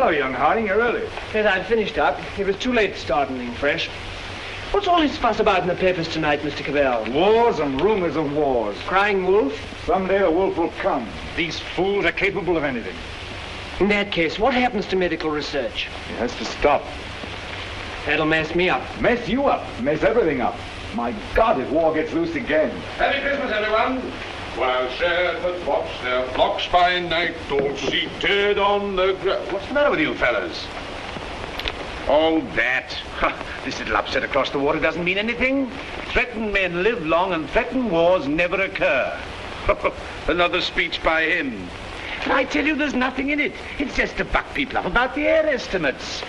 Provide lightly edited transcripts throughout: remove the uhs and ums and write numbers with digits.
Hello, young Harding. You're early. Yes, I'd finished up. It was too late to start anything fresh. What's all this fuss about in the papers tonight, Mr. Cabell? Wars and rumors of wars. Crying wolf? Someday the wolf will come. These fools are capable of anything. In that case, what happens to medical research? It has to stop. That'll mess me up. Mess you up. Mess everything up. My God, if war gets loose again. Merry Christmas, everyone. While shepherds watch their flocks by night, all seated on the ground. What's the matter with you fellas? Oh, that. This little upset across the water doesn't mean anything. Threatened men live long and threatened wars never occur. Another speech by him. And I tell you, there's nothing in it. It's just to buck people up about the air estimates.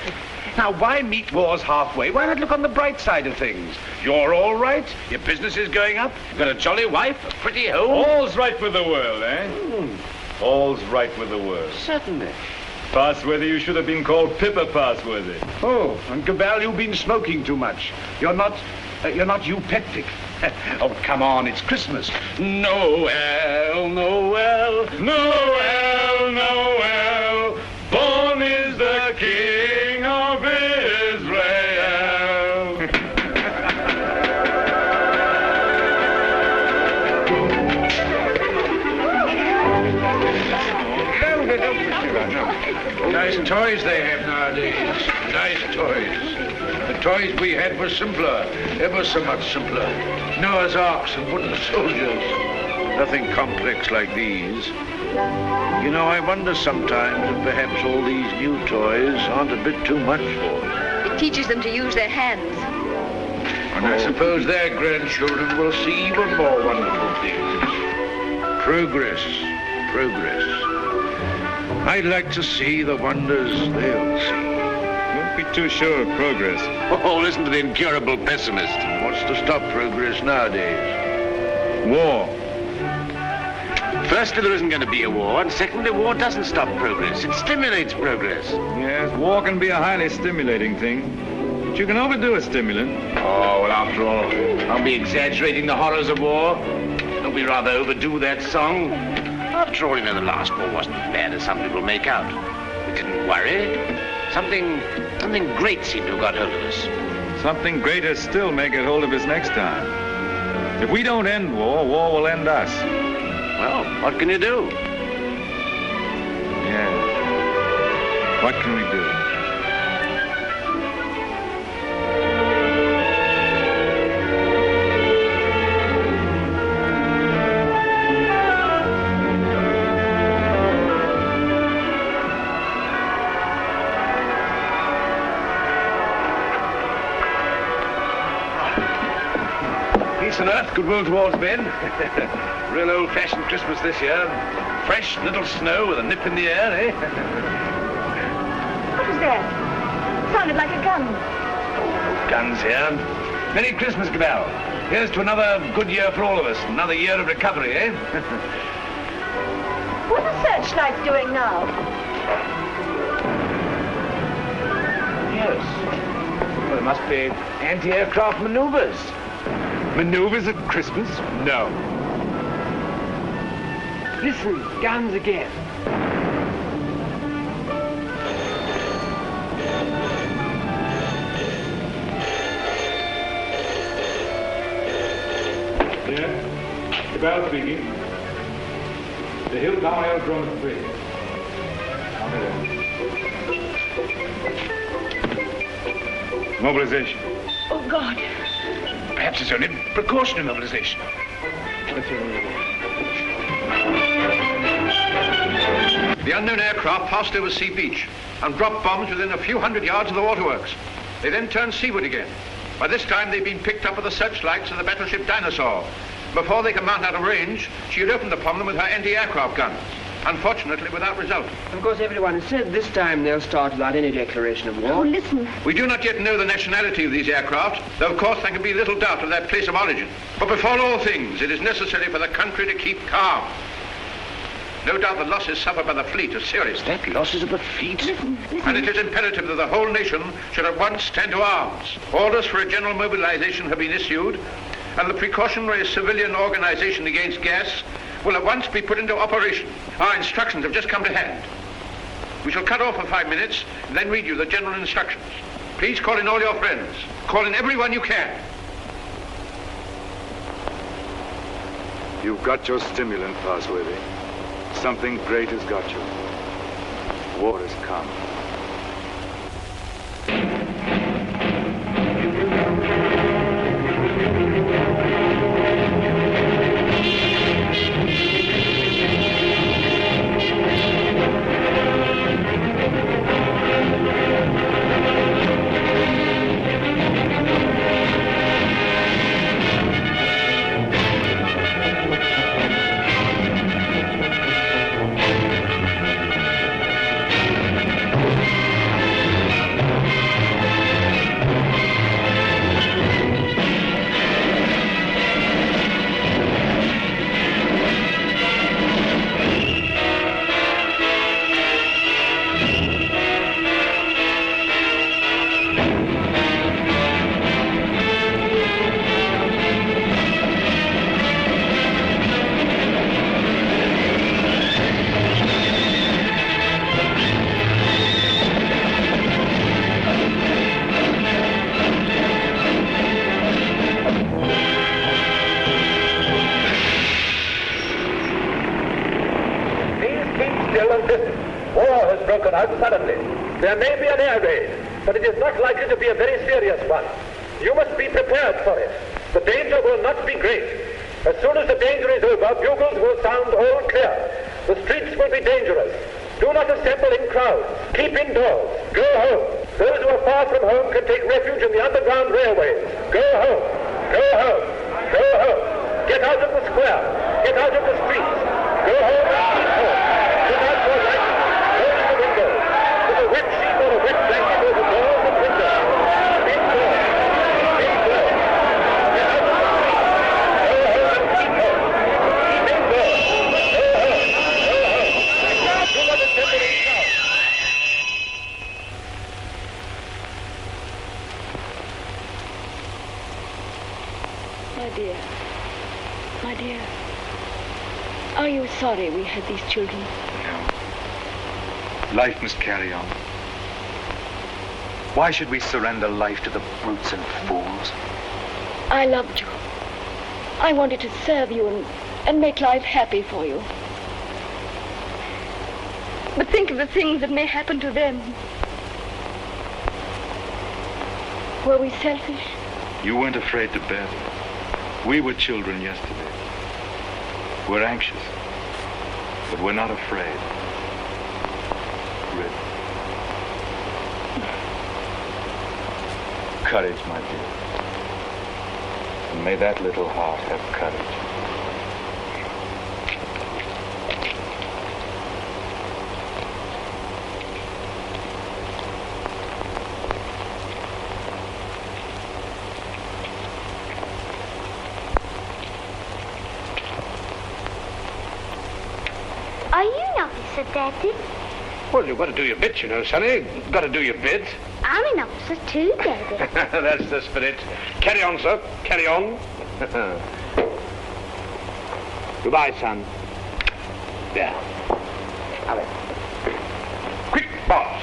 Now, why meet wars halfway? Why not look on the bright side of things? You're all right. Your business is going up. You've got a jolly wife, a pretty home. All's right with the world, eh? All's right with the world. Certainly. Passworthy, you should have been called Pippa Passworthy. Oh, and Cabell, you've been smoking too much. You're not eupeptic. Oh, come on, it's Christmas. Noel, Noel, Noel, Noel. Born is the King of Israel. Nice toys they have nowadays. Nice toys. The toys we had were simpler, ever so much simpler. Noah's Arks and wooden soldiers. Nothing complex like these. You know, I wonder sometimes if perhaps all these new toys aren't a bit too much for them. It teaches them to use their hands. And I suppose their grandchildren will see even more wonderful things. Progress, progress. I'd like to see the wonders they'll see. Don't be too sure of progress. Oh, listen to the incurable pessimist. What's to stop progress nowadays? War. Firstly, there isn't going to be a war, and secondly, war doesn't stop progress. It stimulates progress. Yes, war can be a highly stimulating thing. But you can overdo a stimulant. Oh, well, after all, I'll be exaggerating the horrors of war. Don't we rather overdo that song? After all, you know, the last war wasn't as bad as some people make out. We didn't worry. Something great seemed to have got hold of us. Something greater still may get hold of us next time. If we don't end war, war will end us. Well, what can you do? Yeah. What can we do? Peace on earth, goodwill towards men. Real old-fashioned Christmas this year. Fresh little snow with a nip in the air, eh? What was that? Sounded like a gun. No guns here. Merry Christmas, Cabell. Here's to another good year for all of us. Another year of recovery, eh? What are the searchlights doing now? Yes. Well, it must be anti-aircraft maneuvers. Maneuvers at Christmas? No. Listen, guns again. Yeah. Cabell speaking. The Hill Tower Aerodrome is free. Mobilization. Oh, God. Perhaps it's only precautionary mobilization. The unknown aircraft passed over Sea Beach and dropped bombs within a few hundred yards of the waterworks. They then turned seaward again. By this time, they'd been picked up with the searchlights of the battleship Dinosaur. Before they could mount out of range, she had opened upon them with her anti-aircraft guns. Unfortunately, without result. Of course, everyone has said this time they'll start without any declaration of war. Oh, listen. We do not yet know the nationality of these aircraft, though of course there can be little doubt of their place of origin. But before all things, it is necessary for the country to keep calm. No doubt the losses suffered by the fleet are serious. That losses of the fleet? Listen. And it is imperative that the whole nation should at once stand to arms. Orders for a general mobilization have been issued, and the precautionary civilian organization against gas will at once be put into operation. Our instructions have just come to hand. We shall cut off for 5 minutes and then read you the general instructions. Please call in all your friends. Call in everyone you can. You've got your stimulant, Parsworthy. Something great has got you. War has come. There may be an air raid, but it is not likely to be a very serious one. You must be prepared for it. The danger will not be great. As soon as the danger is over, bugles will sound all clear. The streets will be dangerous. Do not assemble in crowds. Keep indoors. Go home. Those who are far from home can take refuge in the underground railways. Go home. Go home. Go home. Get out of the square. Get out of the streets. Go home and keep home. Put out your lights. Close the windows. Put a wet sheet or a wet blanket over doors and windows. Indoors. Indoors. Get out of the streets. Go home and keep home. Keep indoors. Go home. Go home. Do not assemble in crowds. My dear, are you sorry we had these children? No. Life must carry on. Why should we surrender life to the brutes and fools? I loved you. I wanted to serve you and make life happy for you. But think of the things that may happen to them. Were we selfish? You weren't afraid to bet. We were children yesterday. We're anxious, but we're not afraid. Rip. Courage, my dear. And may that little heart have courage. Are you an officer, Daddy? Well, you've got to do your bit, you know, Sonny. You've got to do your bit. I'm an officer too, Daddy. That's the spirit. Carry on, sir. Carry on. Goodbye, son. There. Have it. Quick, boss.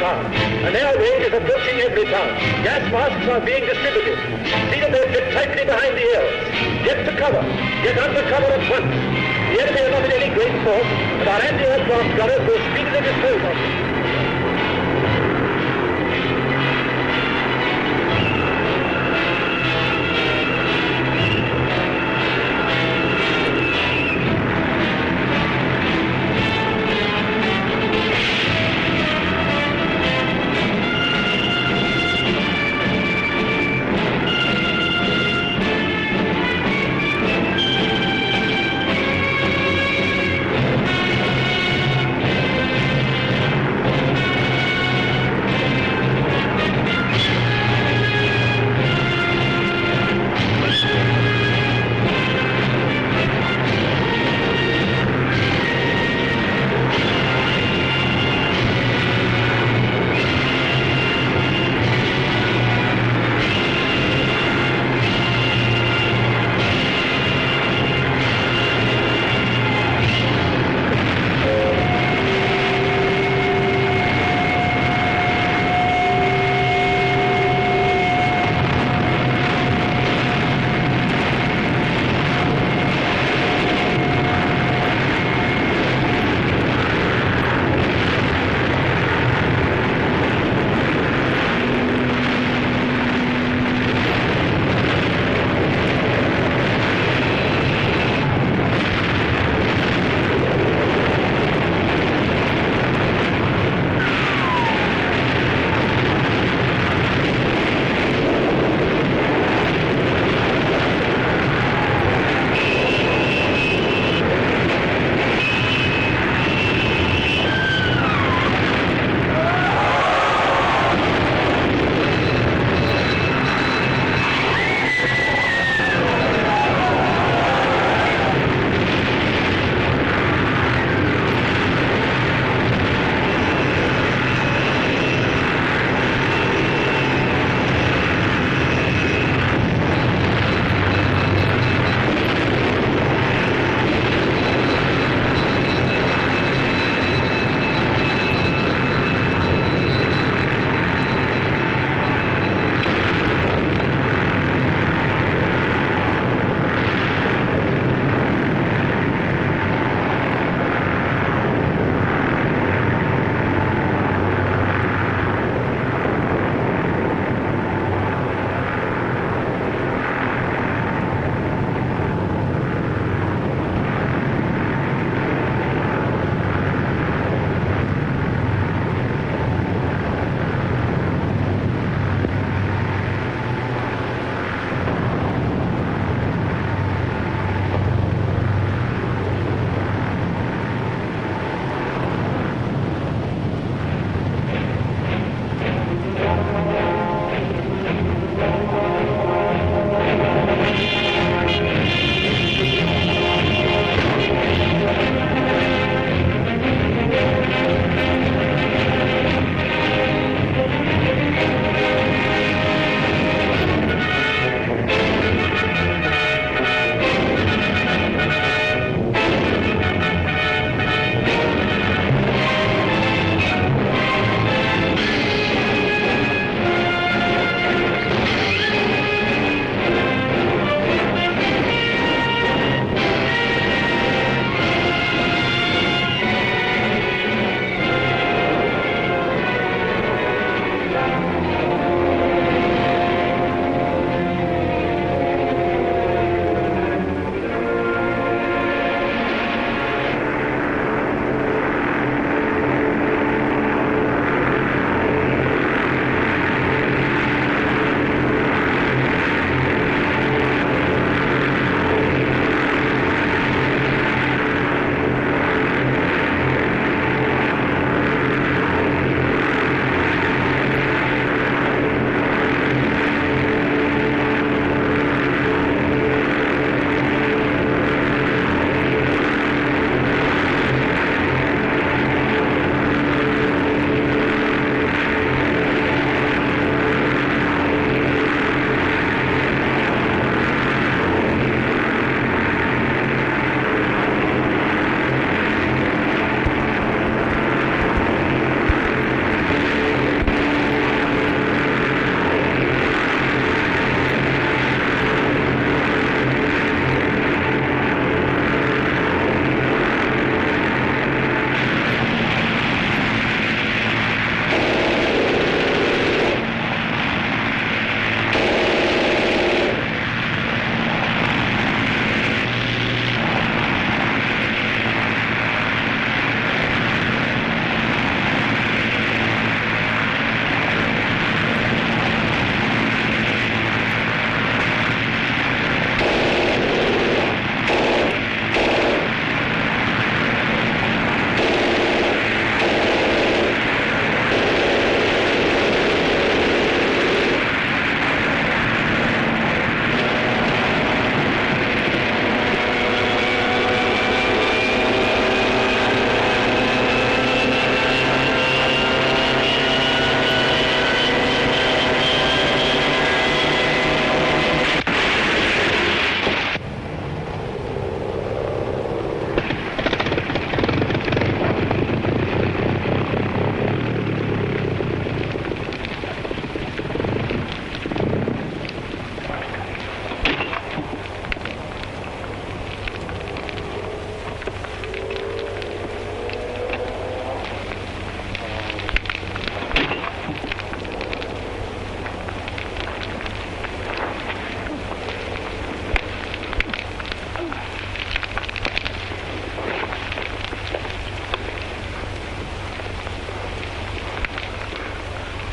An air raid is approaching every town. Gas masks are being distributed. See that they fit tightly behind the ears. Get to cover. Get under cover at once. The enemy are not in any great force, but our anti-aircraft gunners will speedily dispose of them.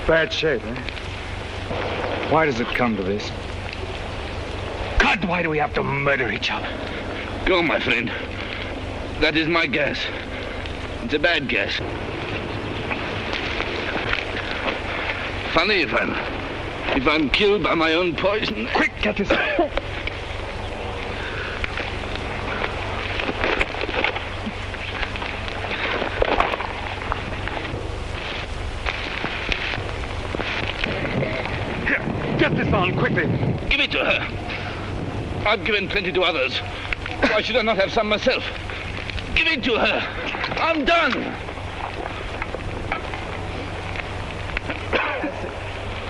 Bad shape, eh? Why does it come to this? God, why do we have to murder each other? Go, my friend. That is my guess. It's a bad guess. Funny if I'm killed by my own poison. Quick, get this. Get this on, quickly. Give it to her. I've given plenty to others. Why should I not have some myself? Give it to her. I'm done.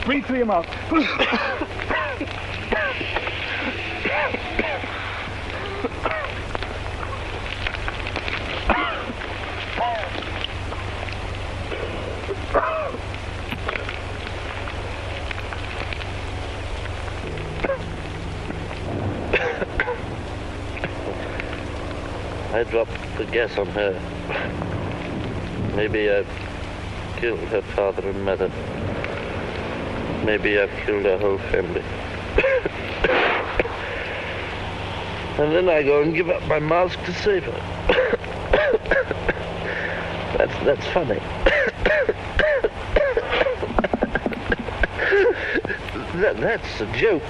Bring 3 of them out. I dropped the gas on her. Maybe I've killed her father and mother. Maybe I've killed her whole family. And then I go and give up my mask to save her. That's funny. That's a joke.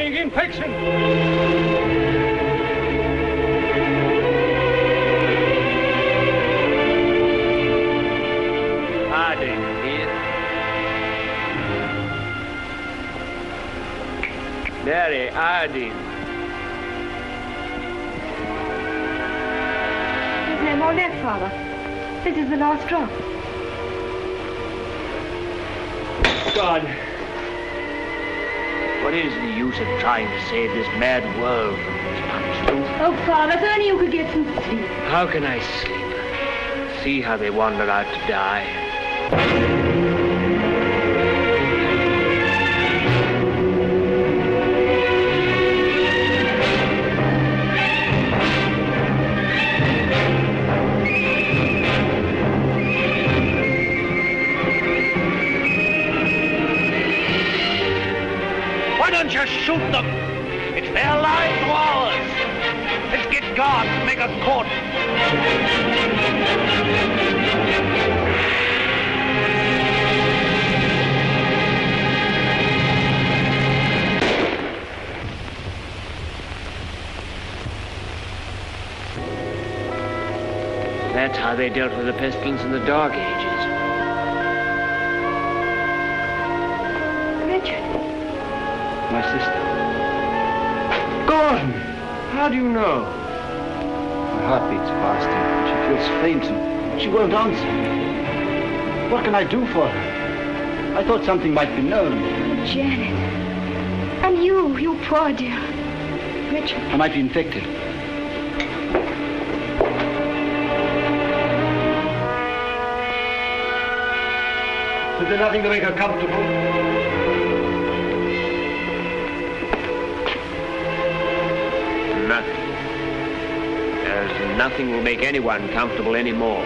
Infection! Harding, here. Mary, Harding. There's no more left, Father. This is the last drop. God, What is the use of trying to save this mad world from this punishment? Oh, Father, if only you could get some sleep. How can I sleep? See how they wander out to die. Why don't you shoot them? It's their lives or ours. Let's get guards and make a court. That's how they dealt with the pestilence in the Dark Ages. Richard. My sister. Gordon! How do you know? My heart beats faster, and she feels faint, and she won't answer. What can I do for her? I thought something might be known. Janet. And you poor dear. Richard. I might be infected. Is there nothing to make her comfortable? Nothing. There's nothing will make anyone comfortable anymore.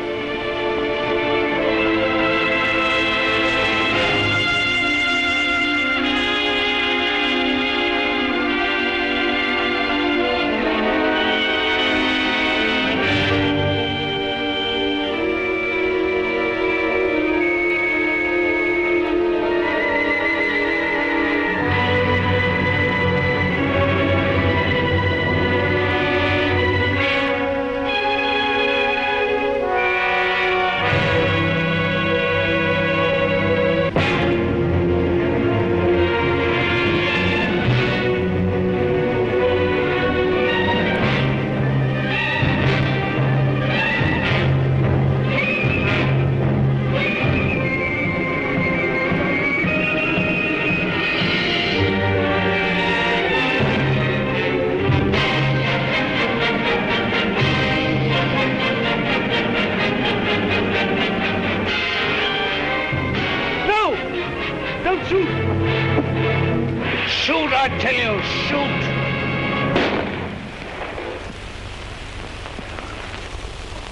Shoot, I tell you, shoot!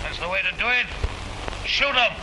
That's the way to do it. Shoot 'em!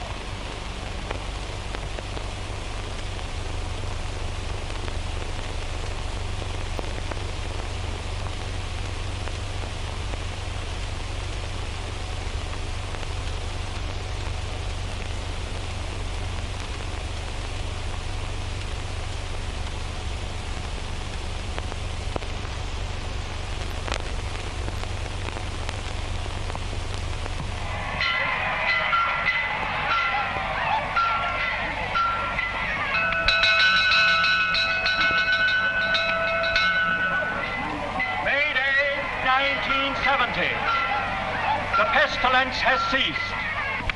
The pestilence has ceased.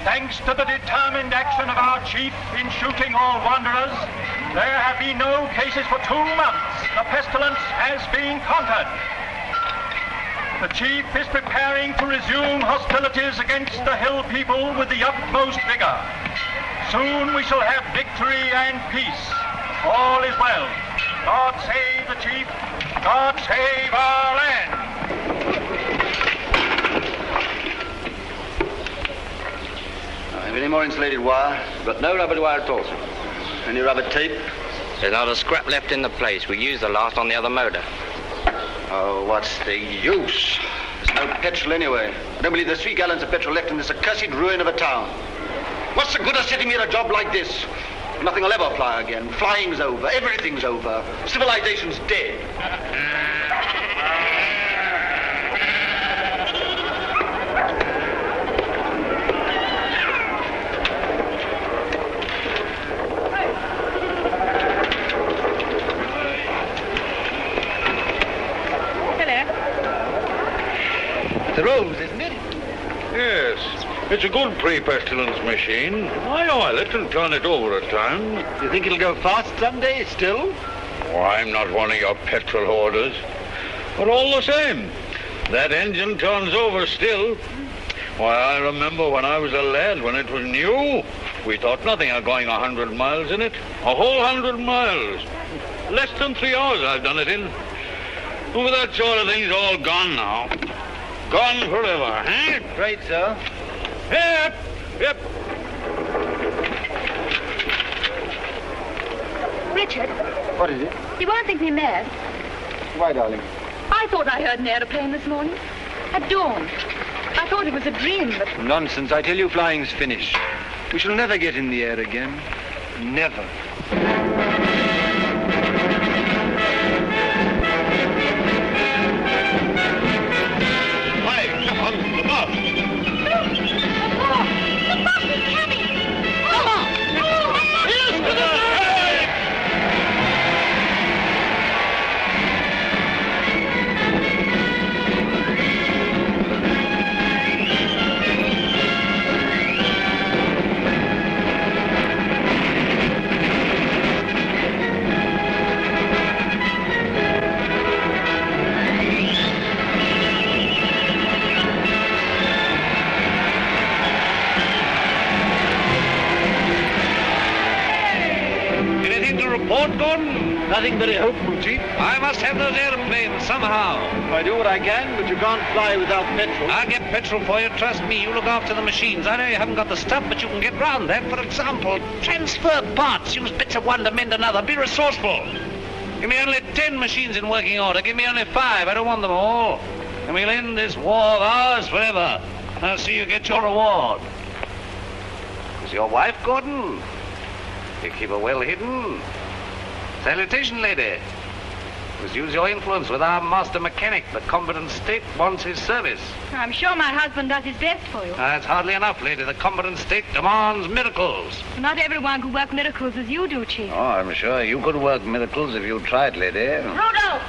Thanks to the determined action of our chief in shooting all wanderers, there have been no cases for 2 months. The pestilence has been conquered. The chief is preparing to resume hostilities against the hill people with the utmost vigor. Soon we shall have victory and peace. All is well. God save the chief. God save our land. Have any more insulated wire? But no rubber wire at all, sir. Any rubber tape? There's not a scrap left in the place. We used the last on the other motor. Oh, what's the use? There's no petrol anyway. I don't believe there's 3 gallons of petrol left in this accursed ruin of a town. What's the good of sitting here a job like this? Nothing will ever fly again. Flying's over. Everything's over. Civilization's dead. The rose, isn't it? Yes. It's a good pre-pestilence machine. I oil it and turn it over at times. You think it'll go fast someday still? Oh, I'm not one of your petrol hoarders. But all the same, that engine turns over still. Why, I remember when I was a lad, when it was new, we thought nothing of going 100 miles in it. A whole 100 miles. Less than 3 hours I've done it in. Well, that sort of thing's all gone now. Gone forever, eh? Right, sir. Yep, yep. Richard, What is it? you won't think me mad. Why, darling? I thought I heard an aeroplane this morning. At dawn. I thought it was a dream, but... Nonsense. I tell you, flying's finished. We shall never get in the air again. Never. Hi, come on, the bus. The bus is coming! Come on! Here's to the Report, Gordon? Nothing very hopeful, Chief. I must have those airplanes somehow. I do what I can, but you can't fly without petrol. I'll get petrol for you, trust me. You look after the machines. I know you haven't got the stuff, but you can get round that. For example, transfer parts. Use bits of one to mend another. Be resourceful. Give me only 10 machines in working order. Give me only 5. I don't want them all. And we'll end this war of ours forever. I'll see you get your reward. Is your wife, Gordon? You keep her well hidden. Salutation, lady. Must use your influence with our master mechanic. The combatant state wants his service. I'm sure my husband does his best for you. That's hardly enough, lady. The combatant state demands miracles. Not everyone could work miracles as you do, Chief. Oh, I'm sure you could work miracles if you tried, lady. Rudolph!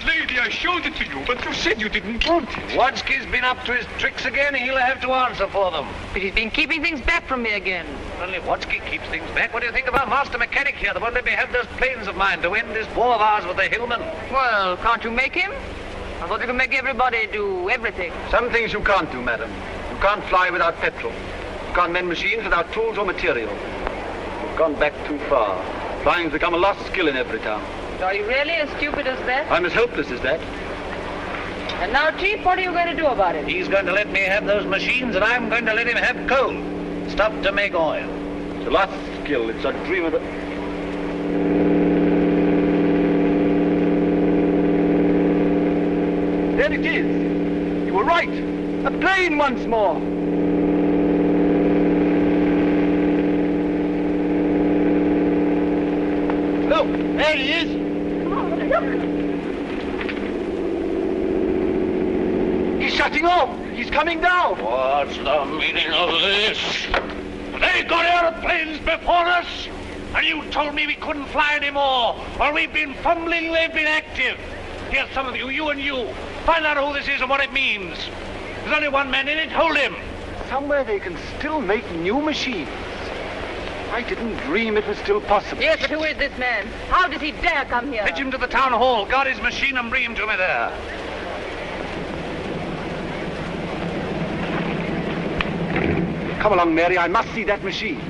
Lady, I showed it to you, but you said you didn't want it. Wadsky's been up to his tricks again. He'll have to answer for them. But he's been keeping things back from me again. Only Wadsky keeps things back. What do you think of our master mechanic here? That won't let me have those planes of mine to end this war of ours with the Hillmen. Well, can't you make him? I thought you could make everybody do everything. Some things you can't do, madam. You can't fly without petrol. You can't mend machines without tools or material. You've gone back too far. Flying's become a lost skill in every town. Are you really as stupid as that? I'm as helpless as that. And now, Chief, what are you going to do about it? He's going to let me have those machines, and I'm going to let him have coal. Stuff to make oil. It's a lost skill. It's a dream of the... There it is. You were right. A plane once more. Look, there he is. He's shutting off. He's coming down. What's the meaning of this? They got airplanes before us, and you told me we couldn't fly anymore. While we've been fumbling, they've been active. Here, some of you, you and you, find out who this is and what it means. There's only one man in it. Hold him. Somewhere they can still make new machines. I didn't dream it was still possible. Yes, but who is this man? How does he dare come here? Fetch him to the town hall. Guard his machine and bring him to me there. Come along, Mary. I must see that machine.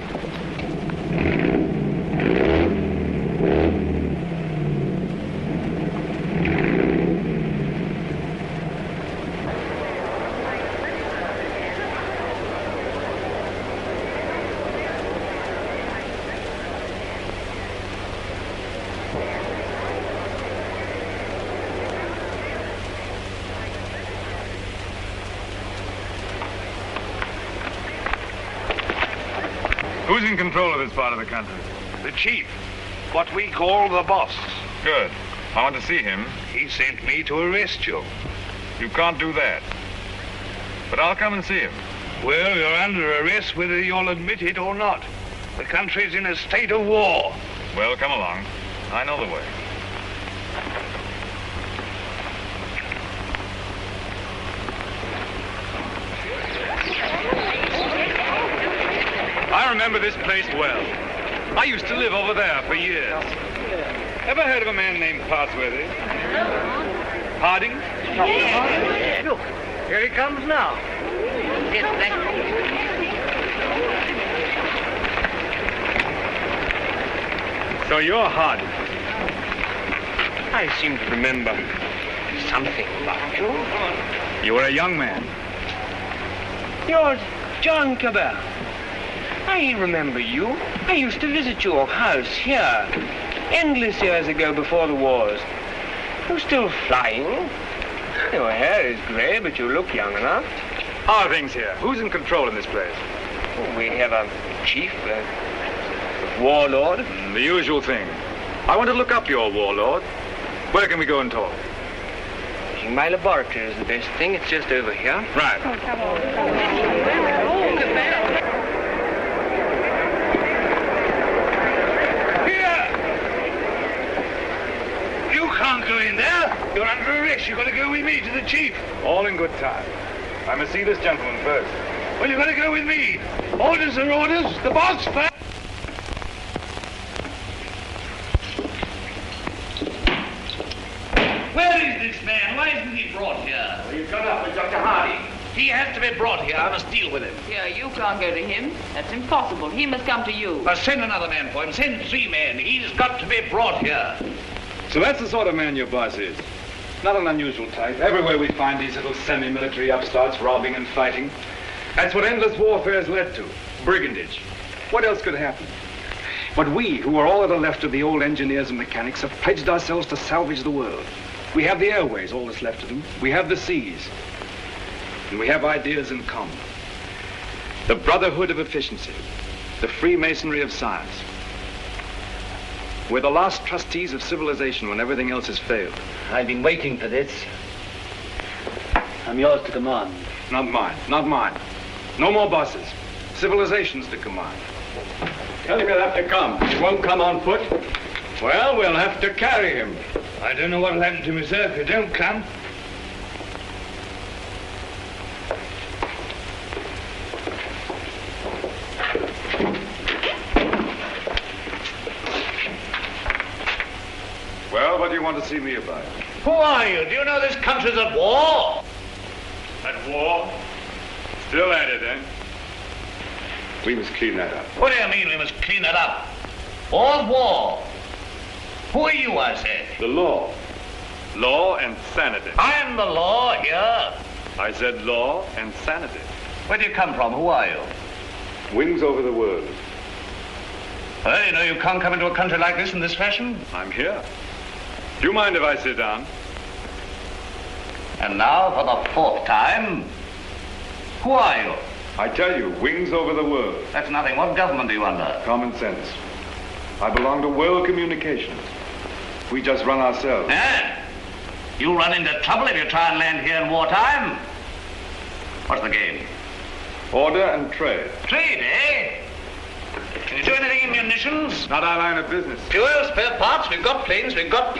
Who's in control of this part of the country? The chief. What we call the boss. Good. I want to see him. He sent me to arrest you. You can't do that. But I'll come and see him. Well, you're under arrest whether you'll admit it or not. The country's in a state of war. Well, come along. I know the way. I remember this place well. I used to live over there for years. Ever heard of a man named Parsworthy? Harding? Yes. Look, here he comes now. So you're Harding. I seem to remember something about you. You were a young man. You're John Cabell. I remember you. I used to visit your house here endless years ago before the wars. You're still flying. Your hair is grey, but you look young enough. How are things here? Who's in control in this place? We have a chief, a warlord. The usual thing. I want to look up your warlord. Where can we go and talk? My laboratory is the best thing. It's just over here. Right. Oh, come on. You can't go in there. You're under arrest. You've got to go with me to the chief. All in good time. I must see this gentleman first. Well, you've got to go with me. Orders are orders. The boss first. Where is this man? Why isn't he brought here? Well, you've got up with Dr. Harding. He has to be brought here. I must deal with him. Here, you can't go to him. That's impossible. He must come to you. Send another man for him. Send 3 men. He's got to be brought here. So that's the sort of man your boss is. Not an unusual type. Everywhere we find these little semi-military upstarts robbing and fighting. That's what endless warfare has led to. Brigandage. What else could happen? But we, who are all that are left of the old engineers and mechanics, have pledged ourselves to salvage the world. We have the airways, all that's left of them. We have the seas. And we have ideas in common. The brotherhood of efficiency. The Freemasonry of science. We're the last trustees of civilization when everything else has failed. I've been waiting for this. I'm yours to command. Not mine, not mine. No more bosses. Civilization's to command. Tell him he'll have to come. He won't come on foot. Well, we'll have to carry him. I don't know what'll happen to me, sir, if you don't come. Well, what do you want to see me about? Who are you? Do you know this country's at war? At war? Still at it, eh? We must clean that up. What do you mean we must clean it up? All war. Who are you, I said? The law. Law and sanity. I'm the law here. I said law and sanity. Where do you come from? Who are you? Wings over the world. Well, you know you can't come into a country like this in this fashion. I'm here. Do you mind if I sit down? And now, for the 4th time, who are you? I tell you, wings over the world. That's nothing. What government are you under? Common sense. I belong to world communications. We just run ourselves. Eh? You run into trouble if you try and land here in wartime. What's the game? Order and trade. Trade, eh? Can you do anything in munitions? Not our line of business. Fuel, spare parts, we've got planes. I've got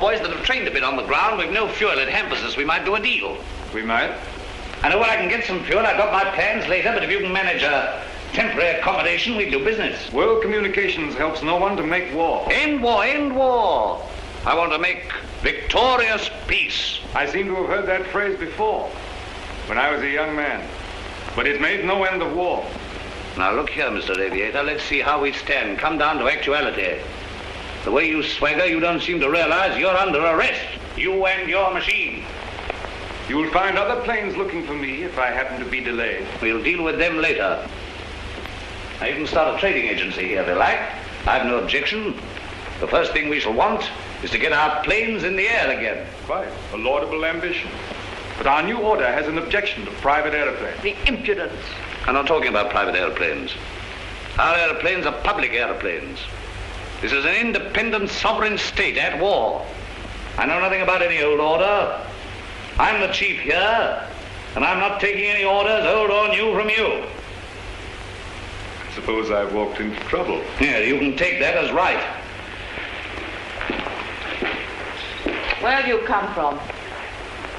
boys that have trained a bit on the ground. We've no fuel, it hampers us. We might do a deal. We might? I know where I can get some fuel. I've got my plans later, but if you can manage a temporary accommodation, we'll do business. World communications helps no one to make war. End war, end war. I want to make victorious peace. I seem to have heard that phrase before, when I was a young man. But it made no end of war. Now look here, Mr. Aviator, let's see how we stand. Come down to actuality. The way you swagger, you don't seem to realize you're under arrest. You and your machine. You'll find other planes looking for me if I happen to be delayed. We'll deal with them later. Now you can start a trading agency here if you like. I've no objection. The first thing we shall want is to get our planes in the air again. Quite a laudable ambition. But our new order has an objection to private airplanes. The impudence. I'm not talking about private airplanes. Our airplanes are public airplanes. This is an independent sovereign state at war. I know nothing about any old order. I'm the chief here, and I'm not taking any orders, old or new, from you. I suppose I've walked into trouble. Yeah, you can take that as right. Where do you come from?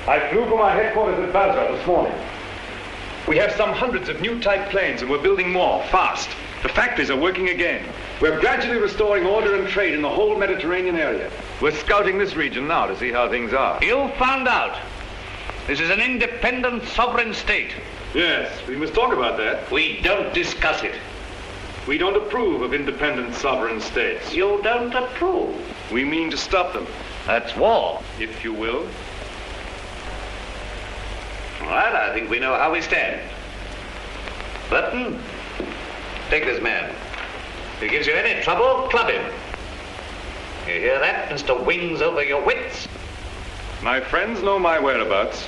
I flew from our headquarters at Basra this morning. We have some hundreds of new type planes, and we're building more, fast. The factories are working again. We're gradually restoring order and trade in the whole Mediterranean area. We're scouting this region now to see how things are. You found out. This is an independent sovereign state. Yes, we must talk about that. We don't discuss it. We don't approve of independent sovereign states. You don't approve? We mean to stop them. That's war. If you will. All right, I think we know how we stand. Burton, take this man. If he gives you any trouble, club him. You hear that, Mr. Wings over your wits? My friends know my whereabouts.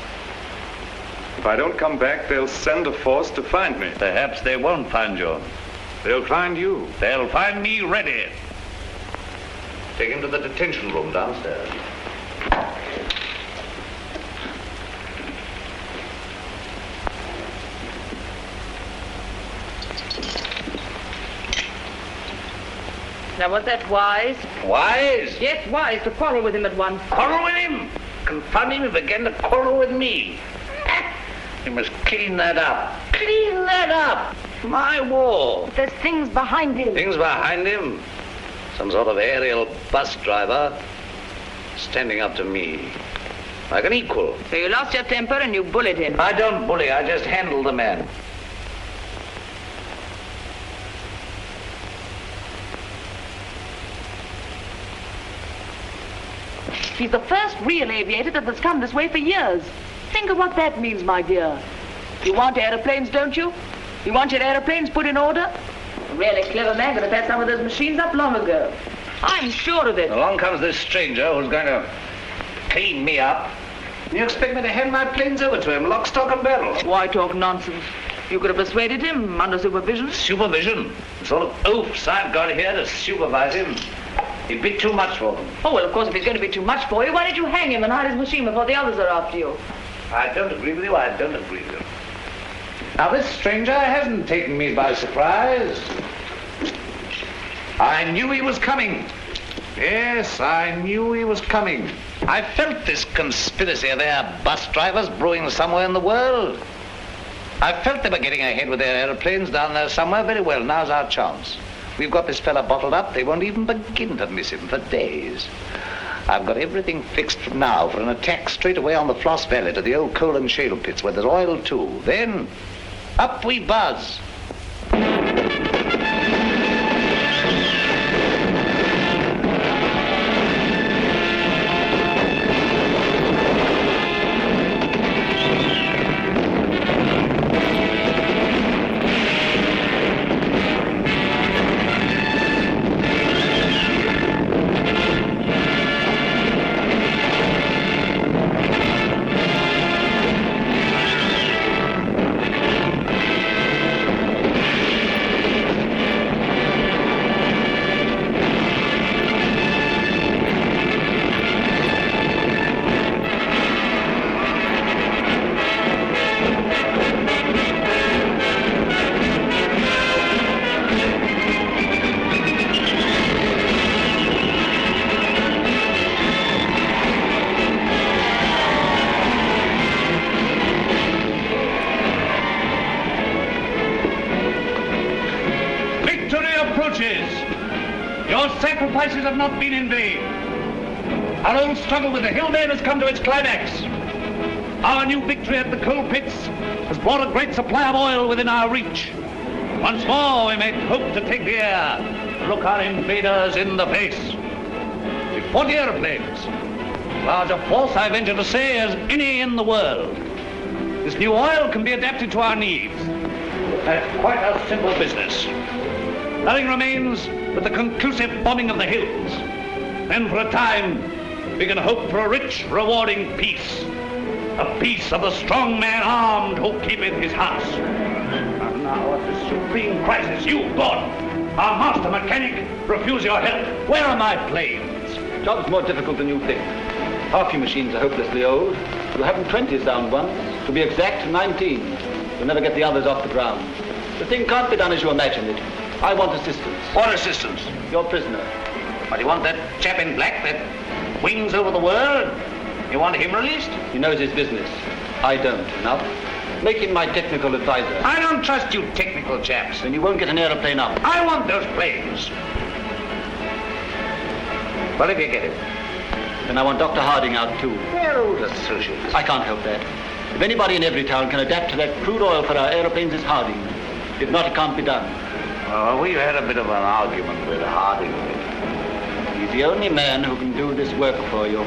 If I don't come back, they'll send a force to find me. Perhaps they won't find you. They'll find you. They'll find me ready. Take him to the detention room downstairs. Now, was that wise? Wise? Yes, wise, to quarrel with him at once. Quarrel with him? Confound him, he began to quarrel with me. You must clean that up. Clean that up. My war. There's things behind him. Things behind him? Some sort of aerial bus driver standing up to me like an equal. So you lost your temper and you bullied him. I don't bully, I just handle the man. He's the first real aviator that has come this way for years. Think of what that means, my dear. You want aeroplanes, don't you? You want your aeroplanes put in order? A really clever man could have had some of those machines up long ago. I'm sure of it. Along comes this stranger who's going to clean me up. You expect me to hand my planes over to him, lock, stock, and barrel? Why talk nonsense? You could have persuaded him under supervision. Supervision? The sort of oafs I've got here to supervise him. He'd be too much for them. Oh, well, of course, if he's going to be too much for you, why don't you hang him and hide his machine before the others are after you? I don't agree with you, I don't agree with you. Now, this stranger hasn't taken me by surprise. I knew he was coming. Yes, I knew he was coming. I felt this conspiracy of their bus drivers brewing somewhere in the world. I felt they were getting ahead with their aeroplanes down there somewhere. Very well, now's our chance. We've got this fella bottled up. They won't even begin to miss him for days. I've got everything fixed from now for an attack straight away on the Floss Valley to the old coal and shale pits where there's oil too. Then, up we buzz. Your sacrifices have not been in vain. Our old struggle with the hillmen has come to its climax. Our new victory at the coal pits has brought a great supply of oil within our reach. Once more we may hope to take the air and look our invaders in the face. With 40 airplanes, large a force I venture to say as any in the world. This new oil can be adapted to our needs. That's quite a simple business. Nothing remains but the conclusive bombing of the hills. Then for a time, we can hope for a rich, rewarding peace. A peace of the strong man armed who keepeth his house. And now at this supreme crisis, you, God, our master mechanic, refuse your help. Where are my planes? Job's more difficult than you think. Half your machines are hopelessly old. You haven't 20 down once. To be exact, 19. You'll never get the others off the ground. The thing can't be done as you imagine it. I want assistance. What assistance? Your prisoner. But you want that chap in black that wings over the world? You want him released? He knows his business. I don't. Enough. Make him my technical advisor. I don't trust you technical chaps. Then you won't get an aeroplane up. I want those planes. Well, if you get him. Then I want Dr. Harding out too. They're old associates. I can't help that. If anybody in every town can adapt to that crude oil for our aeroplanes, it's Harding. If not, it can't be done. Well, we've had a bit of an argument with Harding. He's the only man who can do this work for you.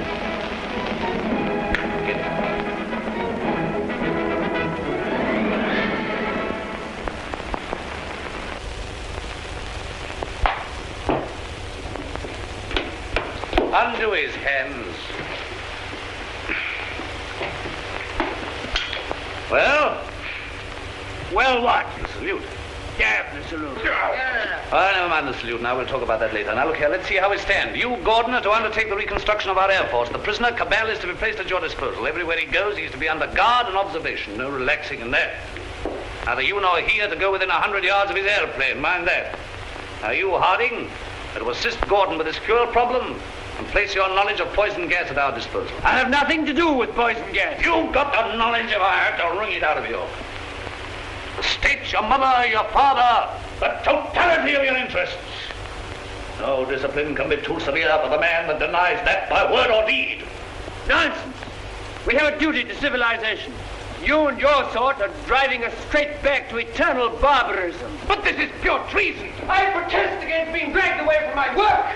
Get him. Undo his hands. Well? Well, what? The salute. Yeah, the salute. Oh, never mind the salute now. We'll talk about that later. Now, look here. Let's see how we stand. You, Gordon, are to undertake the reconstruction of our Air Force. The prisoner, Cabell, is to be placed at your disposal. Everywhere he goes, he's to be under guard and observation. No relaxing in that. Neither you nor he are to go within 100 yards of his airplane. Mind that. Now, you, Harding, are to assist Gordon with his fuel problem and place your knowledge of poison gas at our disposal. I have nothing to do with poison gas. You've got the knowledge if I had to wring it out of you. The state, your mother, your father, the totality of your interests. No discipline can be too severe for the man that denies that by word or deed. Nonsense. We have a duty to civilization. You and your sort are driving us straight back to eternal barbarism. But this is pure treason. I protest against being dragged away from my work.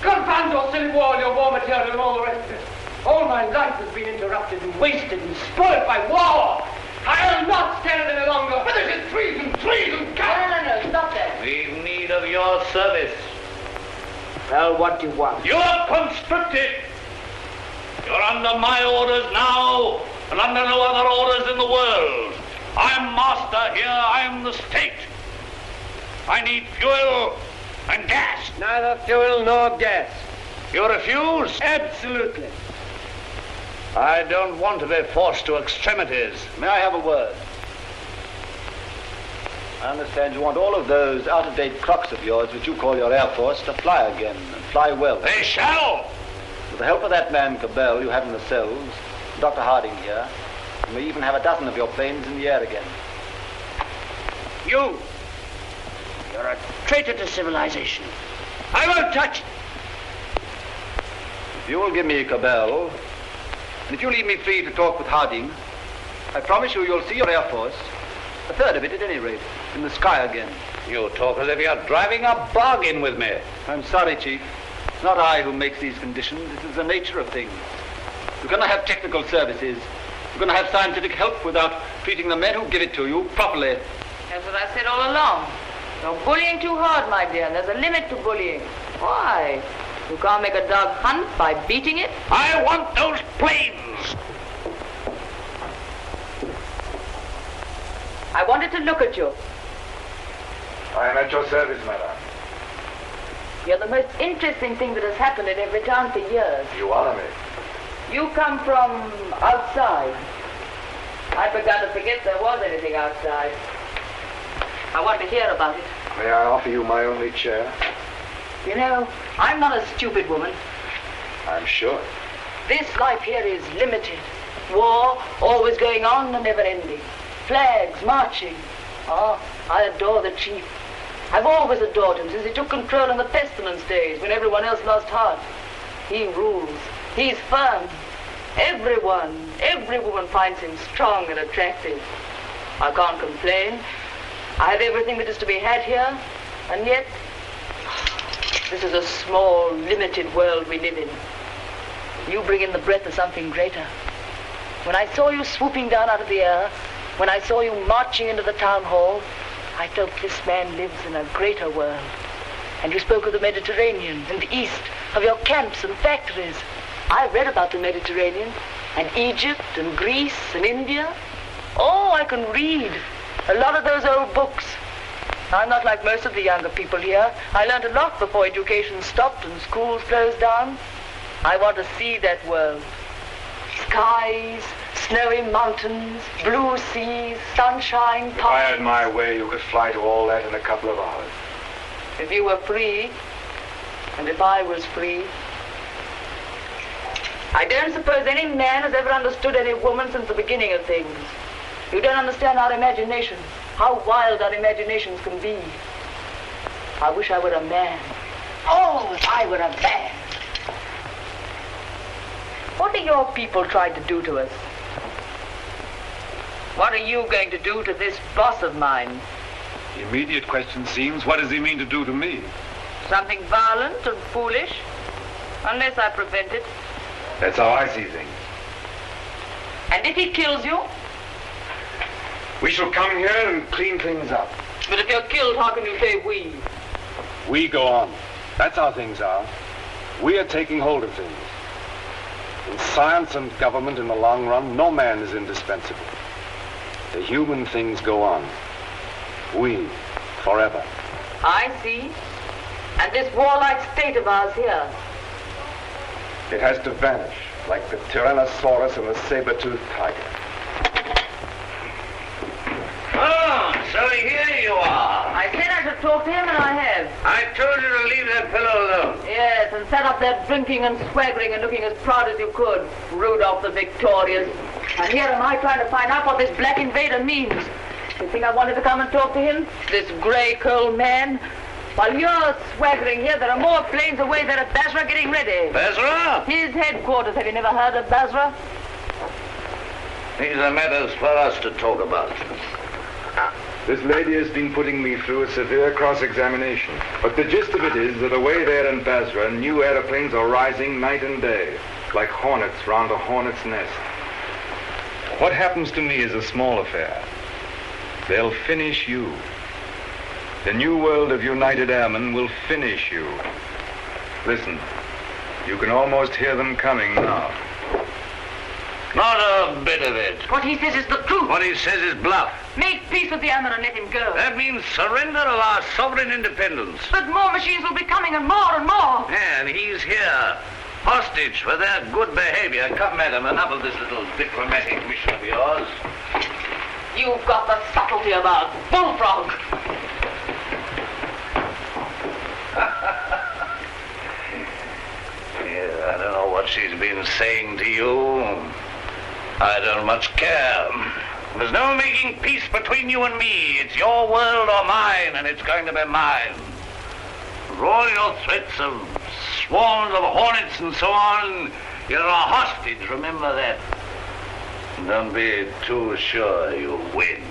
Confound your silly war, your war material, and all the rest of it. All my life has been interrupted and wasted and spoiled by war. I'll not stand any longer. But this is treason, treason, No, stop that. We've need of your service. Well, what do you want? You are conscripted. You're under my orders now, and under no other orders in the world. I'm master here, I'm the state. I need fuel and gas. Neither fuel nor gas. You refuse? Absolutely. I don't want to be forced to extremities. May I have a word? I understand you want all of those out-of-date clocks of yours, which you call your Air Force, to fly again, and fly well. They shall! With the help of that man, Cabell, you have in the cells, Dr. Harding here, you may even have a dozen of your planes in the air again. You're a traitor to civilization. I won't touch it. If you will give me Cabell, and if you leave me free to talk with Harding, I promise you'll see your Air Force, a third of it at any rate, in the sky again. You talk as if you're driving a bargain with me. I'm sorry, Chief. It's not I who makes these conditions. It is the nature of things. You're going to have technical services. You're going to have scientific help without treating the men who give it to you properly. That's what I said all along. You're bullying too hard, my dear. There's a limit to bullying. Why? You can't make a dog hunt by beating it. I want those planes. I wanted to look at you. I am at your service, madam. You're the most interesting thing that has happened in every town for years. You honor me. You come from outside. I began to forget there was anything outside. I want to hear about it. May I offer you my only chair? You know, I'm not a stupid woman. I'm sure. This life here is limited. War, always going on and never ending. Flags, marching. Oh, I adore the chief. I've always adored him since he took control in the pestilence days when everyone else lost heart. He rules. He's firm. Every woman finds him strong and attractive. I can't complain. I have everything that is to be had here, and yet this is a small, limited world we live in. You bring in the breath of something greater. When I saw you swooping down out of the air, when I saw you marching into the town hall, I felt this man lives in a greater world. And you spoke of the Mediterranean and the East, of your camps and factories. I've read about the Mediterranean, and Egypt and Greece and India. Oh, I can read a lot of those old books. I'm not like most of the younger people here. I learned a lot before education stopped and schools closed down. I want to see that world. Skies, snowy mountains, blue seas, sunshine, If I had my way, you could fly to all that in a couple of hours. If you were free, and if I was free. I don't suppose any man has ever understood any woman since the beginning of things. You don't understand our imagination, how wild our imaginations can be. I wish I were a man. Oh, if I were a man. are your people trying to do to us? What are you going to do to this boss of mine? The immediate question seems, what does he mean to do to me? Something violent and foolish? Unless I prevent it. That's how I see things. And if he kills you? We shall come here and clean things up. But if you're killed, how can you say we? We go on. That's how things are. We are taking hold of things. In science and government, in the long run, no man is indispensable. The human things go on. We, forever. I see. And this warlike state of ours here? It has to vanish, like the Tyrannosaurus and the saber-toothed tiger. Oh, so here you are. I said I should talk to him, and I have. I told you to leave that fellow alone. Yes, and set up there drinking and swaggering and looking as proud as you could, Rudolph the Victorious. And here am I trying to find out what this black invader means. You think I wanted to come and talk to him? This grey-curled man? While you're swaggering here, there are more planes away there at Basra getting ready. Basra? His headquarters. Have you never heard of Basra? These are matters for us to talk about. This lady has been putting me through a severe cross-examination. But the gist of it is that away there in Basra, new aeroplanes are rising night and day, like hornets round a hornet's nest. What happens to me is a small affair. They'll finish you. The new world of United Airmen will finish you. Listen, you can almost hear them coming now. Not a bit of it. What he says is the truth. What he says is bluff. Make peace with the airmen and let him go. That means surrender of our sovereign independence. But more machines will be coming, and more and more. And he's here, hostage for their good behavior. Come, madam, enough of this little diplomatic mission of yours. You've got the subtlety of a bullfrog. Yeah, I don't know what she's been saying to you. I don't much care. There's no making peace between you and me. It's your world or mine, and it's going to be mine. For all your threats of swarms of hornets and so on, you're a hostage, remember that. Don't be too sure you'll win.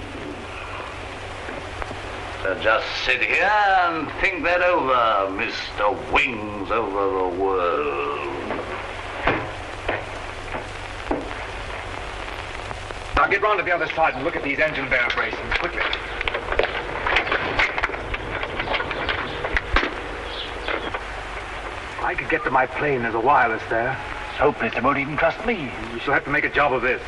So just sit here and think that over, Mr. Wings over the world. Now get round to the other side and look at these engine bearer braces, quickly. I could get to my plane. There's a wireless there. It's hopeless. They won't even trust me. We shall have to make a job of this.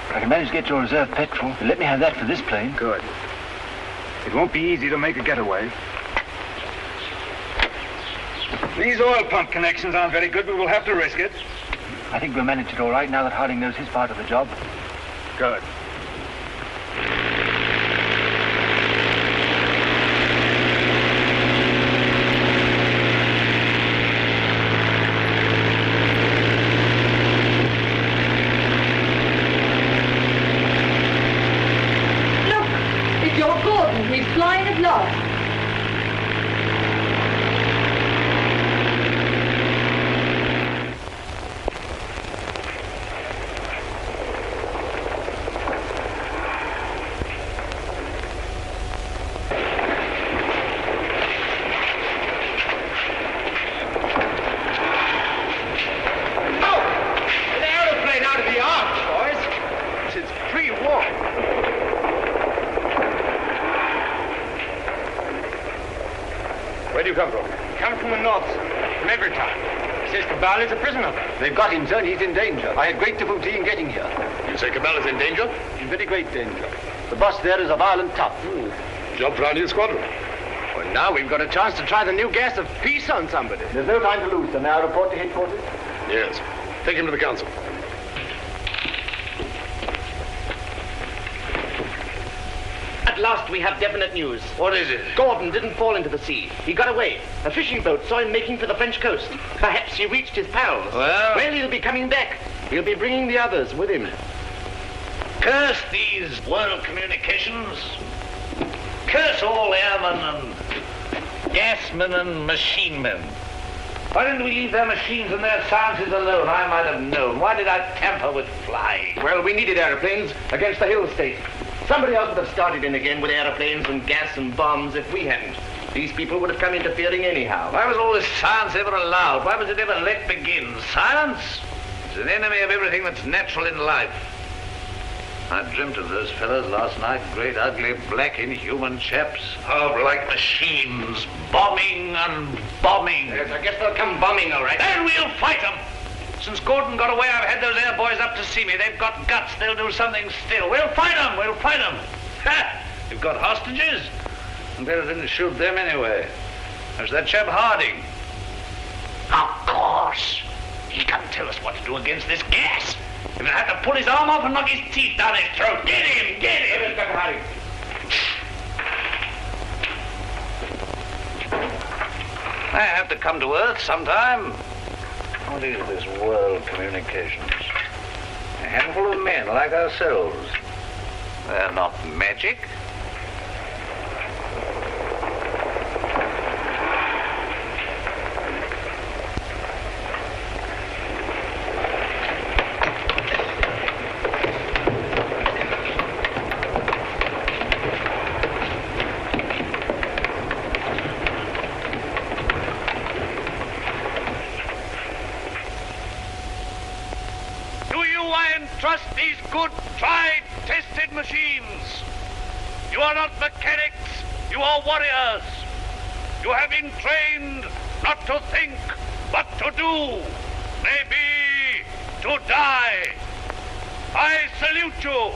I can manage to get your reserve petrol. Let me have that for this plane. Good. It won't be easy to make a getaway. These oil pump connections aren't very good, but we'll have to risk it. I think we'll manage it all right now that Harding knows his part of the job. Good. He's flying at last. Where do you come from? Come from the north, sir. From every town. Says Cabal is a prisoner. They've got him, sir, and he's in danger. I had great difficulty in getting here. You say Cabal is in danger? In very great danger. The boss there is a violent tough. Job for our new squadron. Well, now we've got a chance to try the new gas of peace on somebody. There's no time to lose, sir. May I report to headquarters? Yes. Take him to the council. At last we have definite news. What is it? Gordon didn't fall into the sea. He got away. A fishing boat saw him making for the French coast. Perhaps he reached his pals. Well, he'll be coming back. He'll be bringing the others with him. Curse these world communications. Curse all airmen and gasmen and machine men. Why didn't we leave their machines and their sciences alone? I might have known. Why did I tamper with flying? Well, we needed aeroplanes against the hill state. Somebody else would have started in again with aeroplanes and gas and bombs if we hadn't. These people would have come interfering anyhow. Why was all this science ever allowed? Why was it ever let begin? Science is an enemy of everything that's natural in life. I dreamt of those fellows last night, great, ugly, black, inhuman chaps, horrible like machines, bombing and bombing. Yes, I guess they'll come bombing, all right. Then we'll fight them. Since Gordon got away, I've had those air boys up to see me. They've got guts. They'll do something still. We'll fight them. We'll fight them. Ha! We've got hostages. And better didn't shoot them anyway. There's that chap Harding. Of course. He can tell us what to do against this gas. If I have to pull his arm off and knock his teeth down his throat. Get him! Get him! Inspector Harding. I have to come to Earth sometime. What is this world communications? A handful of men like ourselves. They're not magic. Trust these good, tried, tested machines. You are not mechanics, you are warriors. You have been trained not to think, but to do. Maybe to die. I salute you.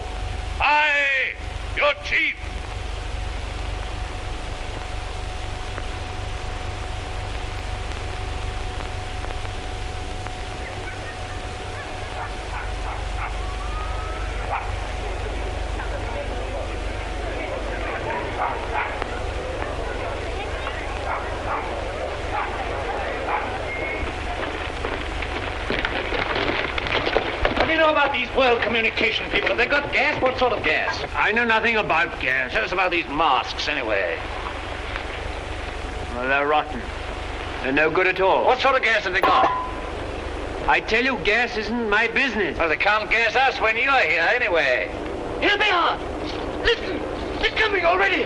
I, your chief. These world communication people, have they got gas? What sort of gas? I know nothing about gas. Tell us about these masks, anyway. Well, they're rotten. They're no good at all. What sort of gas have they got? I tell you, gas isn't my business. Well, they can't gas us when you're here, anyway. Here they are. Listen, they're coming already.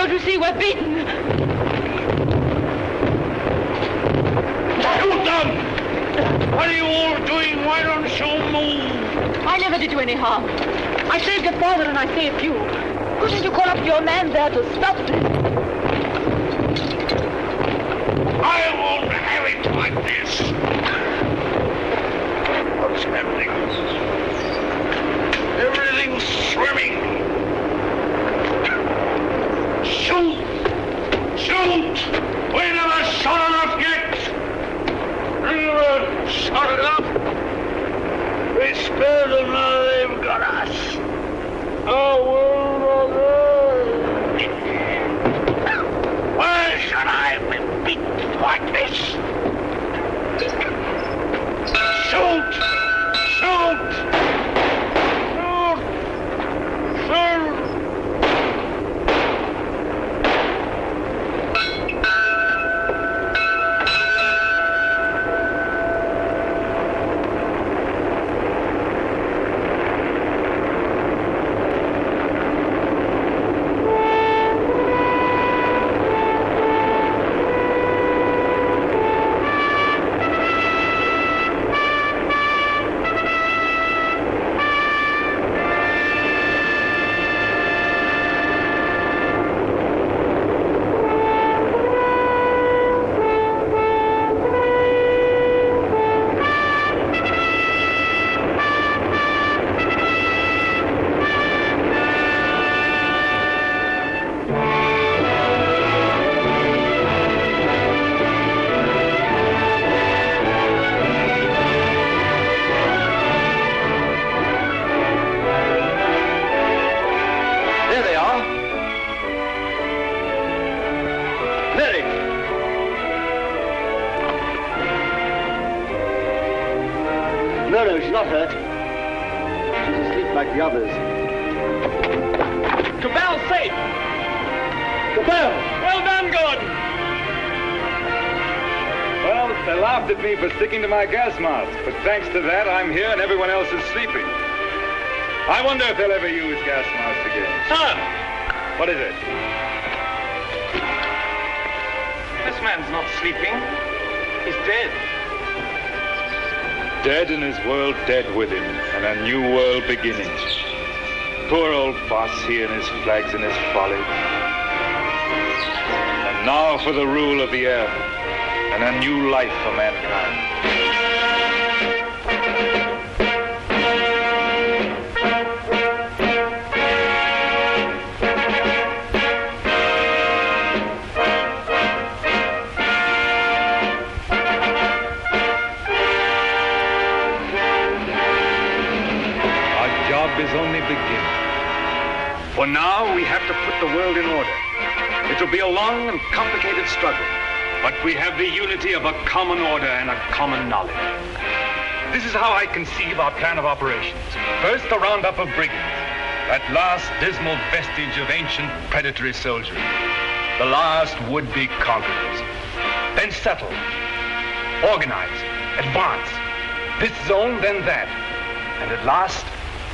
Don't you see we're beaten? Shoot them! What are you all doing? Why don't you move? I never did you any harm. I saved your father and I saved you. Couldn't you call up your man there to stop this? I won't have it like this. What's happening? Everything's swimming. Shoot! Shoot! We never shot enough yet! We never shot enough! We spared them, now they've got us. Our world on earth. Why should I be beaten like this? Shoot! Shoot! Shoot! Shoot! No, she's not hurt. She's asleep like the others. Cabell's safe! Cabell! Well done, Gordon! Well, they laughed at me for sticking to my gas mask, but thanks to that, I'm here and everyone else is sleeping. I wonder if they'll ever use gas masks again. Sir! What is it? This man's not sleeping. He's dead. Dead and his world dead with him, and a new world beginning. Poor old boss, he and his flags and his folly. And now for the rule of the earth, and a new life for mankind. Is only beginning. For now, we have to put the world in order. It will be a long and complicated struggle, but we have the unity of a common order and a common knowledge. This is how I conceive our plan of operations. First, the roundup of brigands, that last dismal vestige of ancient predatory soldiery, the last would-be conquerors. Then settle, organize, advance, this zone, then that, and at last,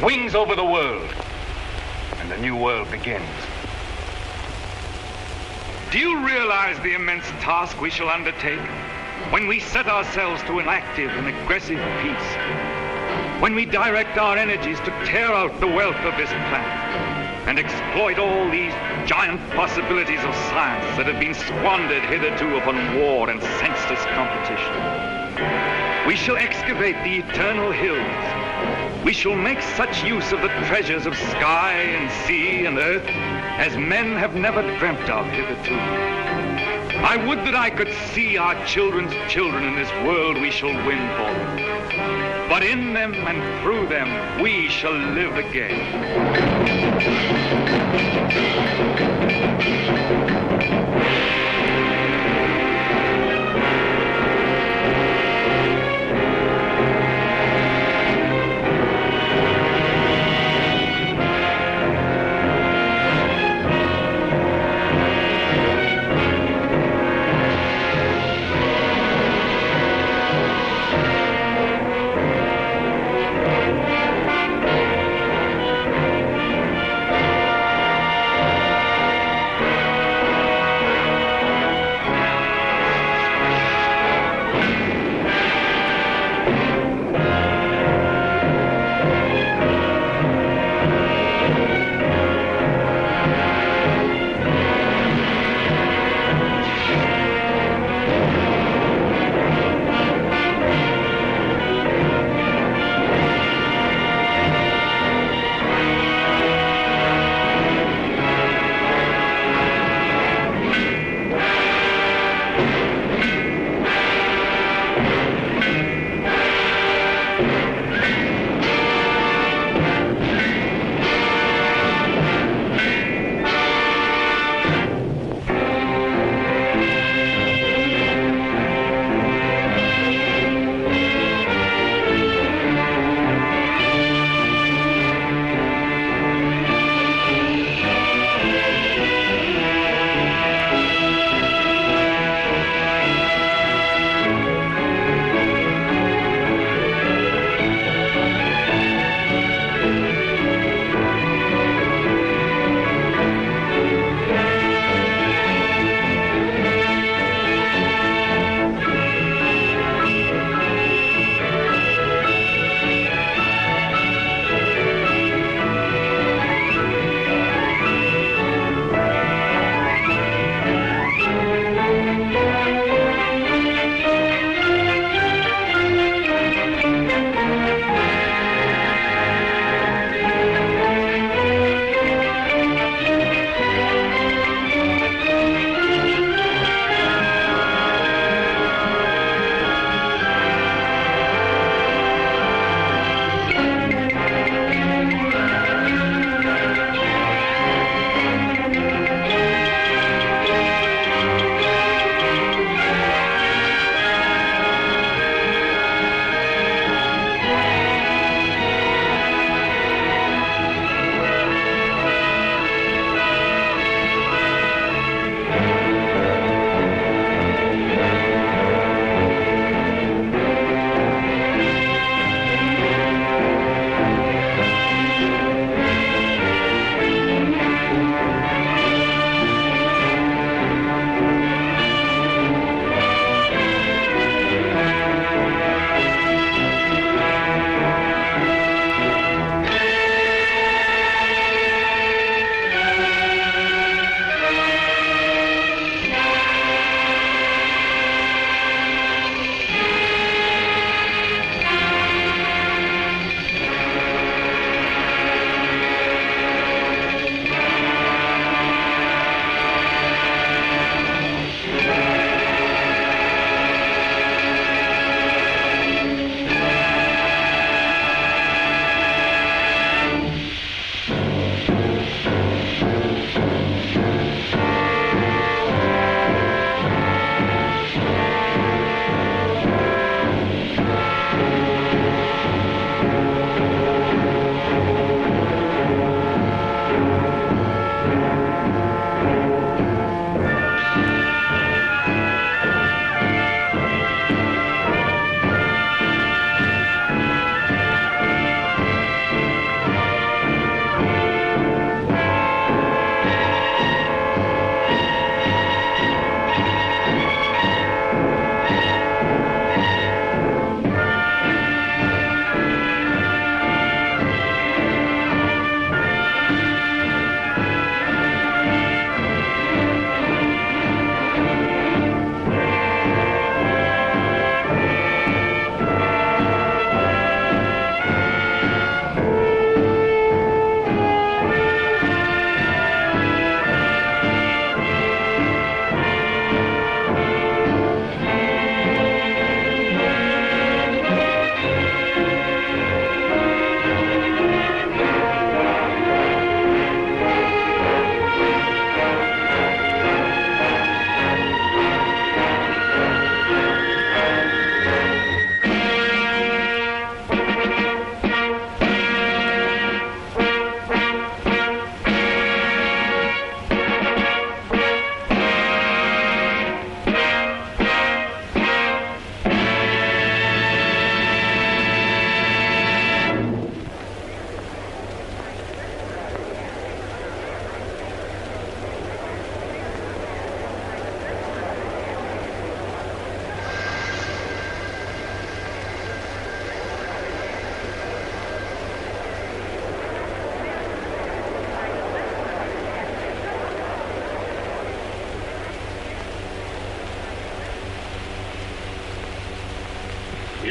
wings over the world, and a new world begins. Do you realize the immense task we shall undertake when we set ourselves to an active and aggressive peace? When we direct our energies to tear out the wealth of this planet and exploit all these giant possibilities of science that have been squandered hitherto upon war and senseless competition. We shall excavate the eternal hills. We shall make such use of the treasures of sky and sea and earth as men have never dreamt of hitherto. I would that I could see our children's children in this world we shall win for them. But in them and through them, we shall live again.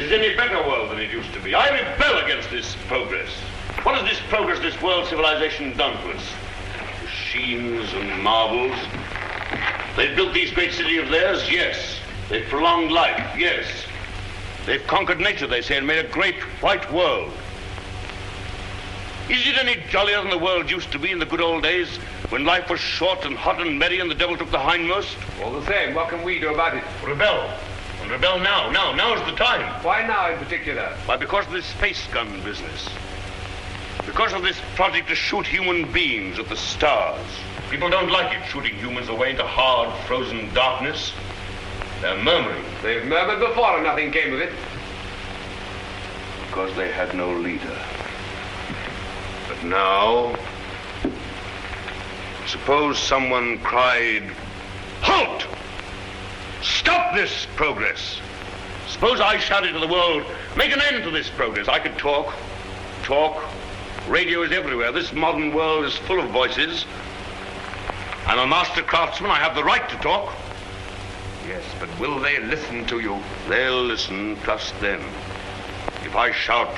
is any better world than it used to be. I rebel against this progress. What has this progress, this world civilization done to us? Machines and marvels. They've built these great cities of theirs, yes. They've prolonged life, yes. They've conquered nature, they say, and made a great white world. Is it any jollier than the world used to be in the good old days, when life was short and hot and merry and the devil took the hindmost? All the same, what can we do about it? Rebel. And rebel now. Now's the time. Why now in particular? Why, because of this space gun business. Because of this project to shoot human beings at the stars. People don't like it, shooting humans away into hard, frozen darkness. They're murmuring. They've murmured before and nothing came of it. Because they had no leader. But now, suppose someone cried, "Halt! Stop this progress!" Suppose I shouted to the world, "Make an end to this progress." I could talk. Radio is everywhere. This modern world is full of voices. I'm a master craftsman. I have the right to talk. Yes, but will they listen to you? They'll listen, trust them. If I shout,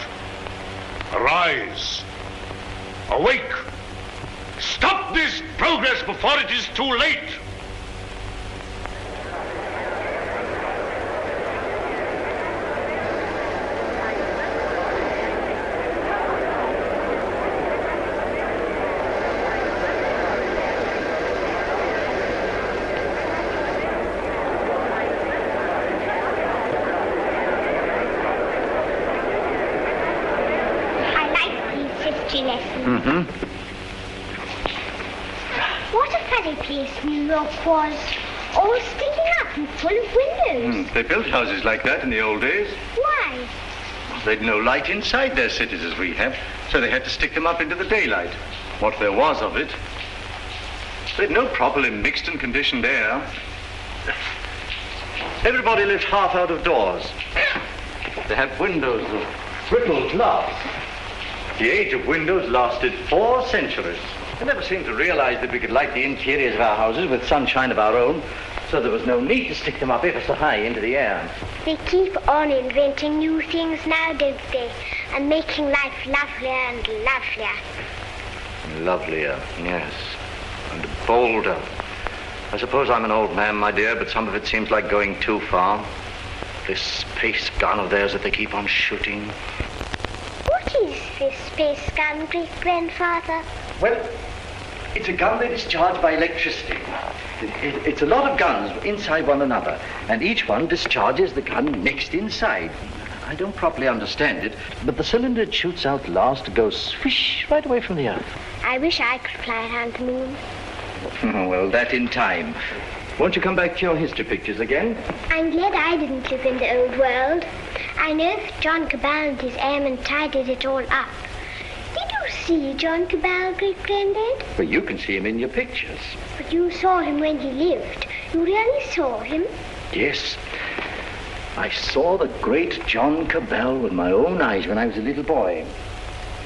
"Arise! Awake! Stop this progress before it is too late!" What a funny place New York was. All sticking up and full of windows. They built houses like that in the old days. Why? They'd no light inside their cities as we have, so they had to stick them up into the daylight. What there was of it. They'd no properly mixed and conditioned air. Everybody lived half out of doors. They had windows of brittle glass. The age of windows lasted 4 centuries. I never seemed to realize that we could light the interiors of our houses with sunshine of our own, so there was no need to stick them up ever so high into the air. They keep on inventing new things now, don't they? And making life lovelier and lovelier. Lovelier, yes. And bolder. I suppose I'm an old man, my dear, but some of it seems like going too far. This space gun of theirs that they keep on shooting. What is this space gun, great-grandfather? Well, it's a gun that is charged by electricity. It's a lot of guns inside one another, and each one discharges the gun next inside. I don't properly understand it, but the cylinder it shoots out last goes swish right away from the earth. I wish I could fly around the moon. Well, that in time. Won't you come back to your history pictures again? I'm glad I didn't live in the old world. I know that John Cabal and his airmen tidied it all up. Did you see John Cabal, great-granddad? Well, you can see him in your pictures. But you saw him when he lived. You really saw him? Yes. I saw the great John Cabal with my own eyes when I was a little boy.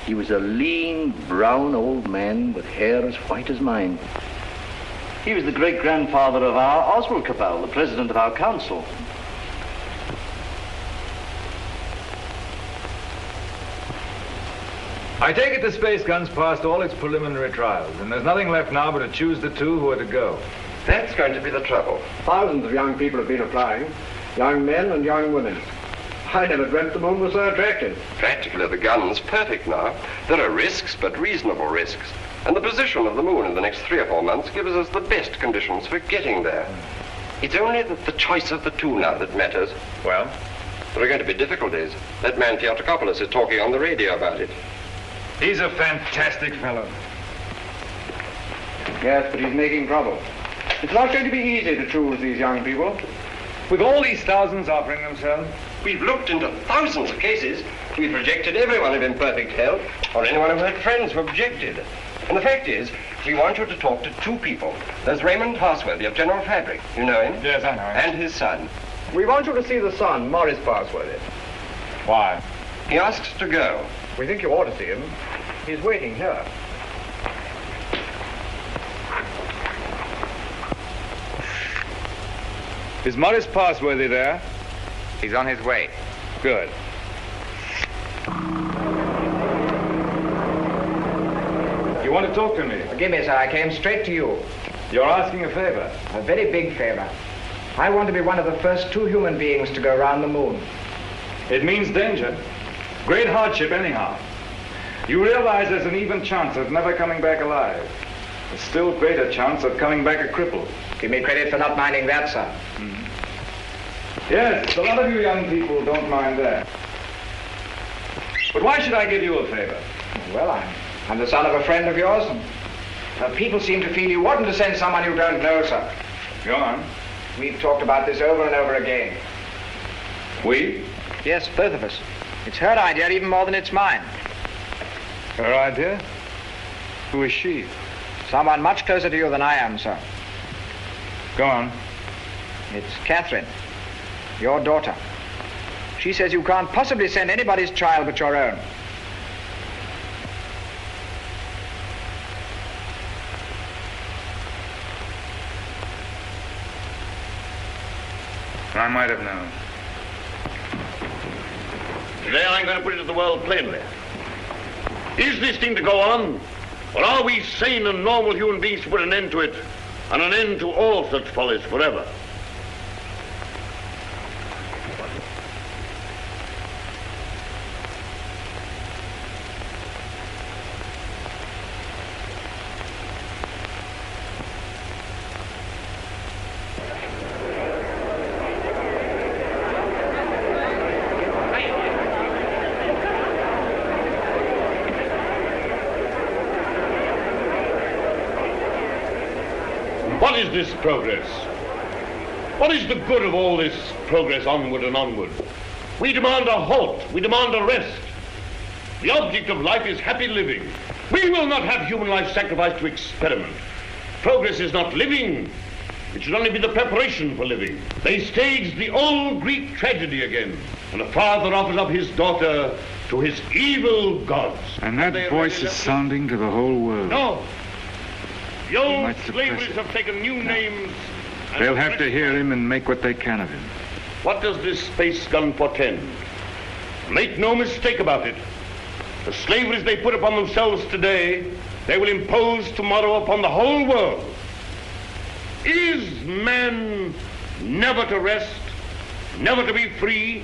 He was a lean, brown old man with hair as white as mine. He was the great-grandfather of our Oswald Cabal, the president of our council. I take it the space gun's passed all its preliminary trials, and there's nothing left now but to choose the 2 who are to go. That's going to be the trouble. Thousands of young people have been applying, young men and young women. I never dreamt the moon was so attractive. Practically, the gun's perfect now. There are risks, but reasonable risks. And the position of the moon in the next 3 or 4 months gives us the best conditions for getting there. It's only the choice of the 2 now that matters. Well? There are going to be difficulties. That man Theotokopoulos is talking on the radio about it. He's a fantastic fellow. Yes, but he's making trouble. It's not going to be easy to choose these young people. With all these thousands offering themselves? We've looked into thousands of cases. We've rejected everyone of imperfect health, or anyone who had friends who objected. And the fact is, we want you to talk to 2 people. There's Raymond Parsworthy of General Fabric. You know him? Yes, I know him. And his son. We want you to see the son, Morris Parsworthy. Why? He asks to go. We think you ought to see him. He's waiting here. Is Morris Parsworthy there? He's on his way. Good. You want to talk to me? Forgive me, sir. I came straight to you. You're asking a favor. A very big favor. I want to be one of the first 2 human beings to go around the moon. It means danger. Great hardship anyhow. You realize there's an even chance of never coming back alive. A still greater chance of coming back a cripple. Give me credit for not minding that, sir. Yes, a lot of you young people don't mind that. But why should I give you a favor? Well, I'm the son of a friend of yours, and people seem to feel you oughtn't to send someone you don't know, sir. Go on. We've talked about this over and over again. We? Yes, both of us. It's her idea even more than it's mine. Her idea? Who is she? Someone much closer to you than I am, sir. Go on. It's Catherine, your daughter. She says you can't possibly send anybody's child but your own. I might have known. Today I'm going to put it to the world plainly. Is this thing to go on? Or are we sane and normal human beings to put an end to it, and an end to all such follies forever? What is this progress? What is the good of all this progress onward and onward? We demand a halt. We demand a rest. The object of life is happy living. We will not have human life sacrificed to experiment. Progress is not living. It should only be the preparation for living. They staged the old Greek tragedy again, and a father offers up his daughter to his evil gods. And that voice is sounding to the whole world. No. The old slaveries have taken new names. They'll have to hear him and make what they can of him. What does this space gun portend? Make no mistake about it. The slaveries they put upon themselves today, they will impose tomorrow upon the whole world. Is man never to rest, never to be free?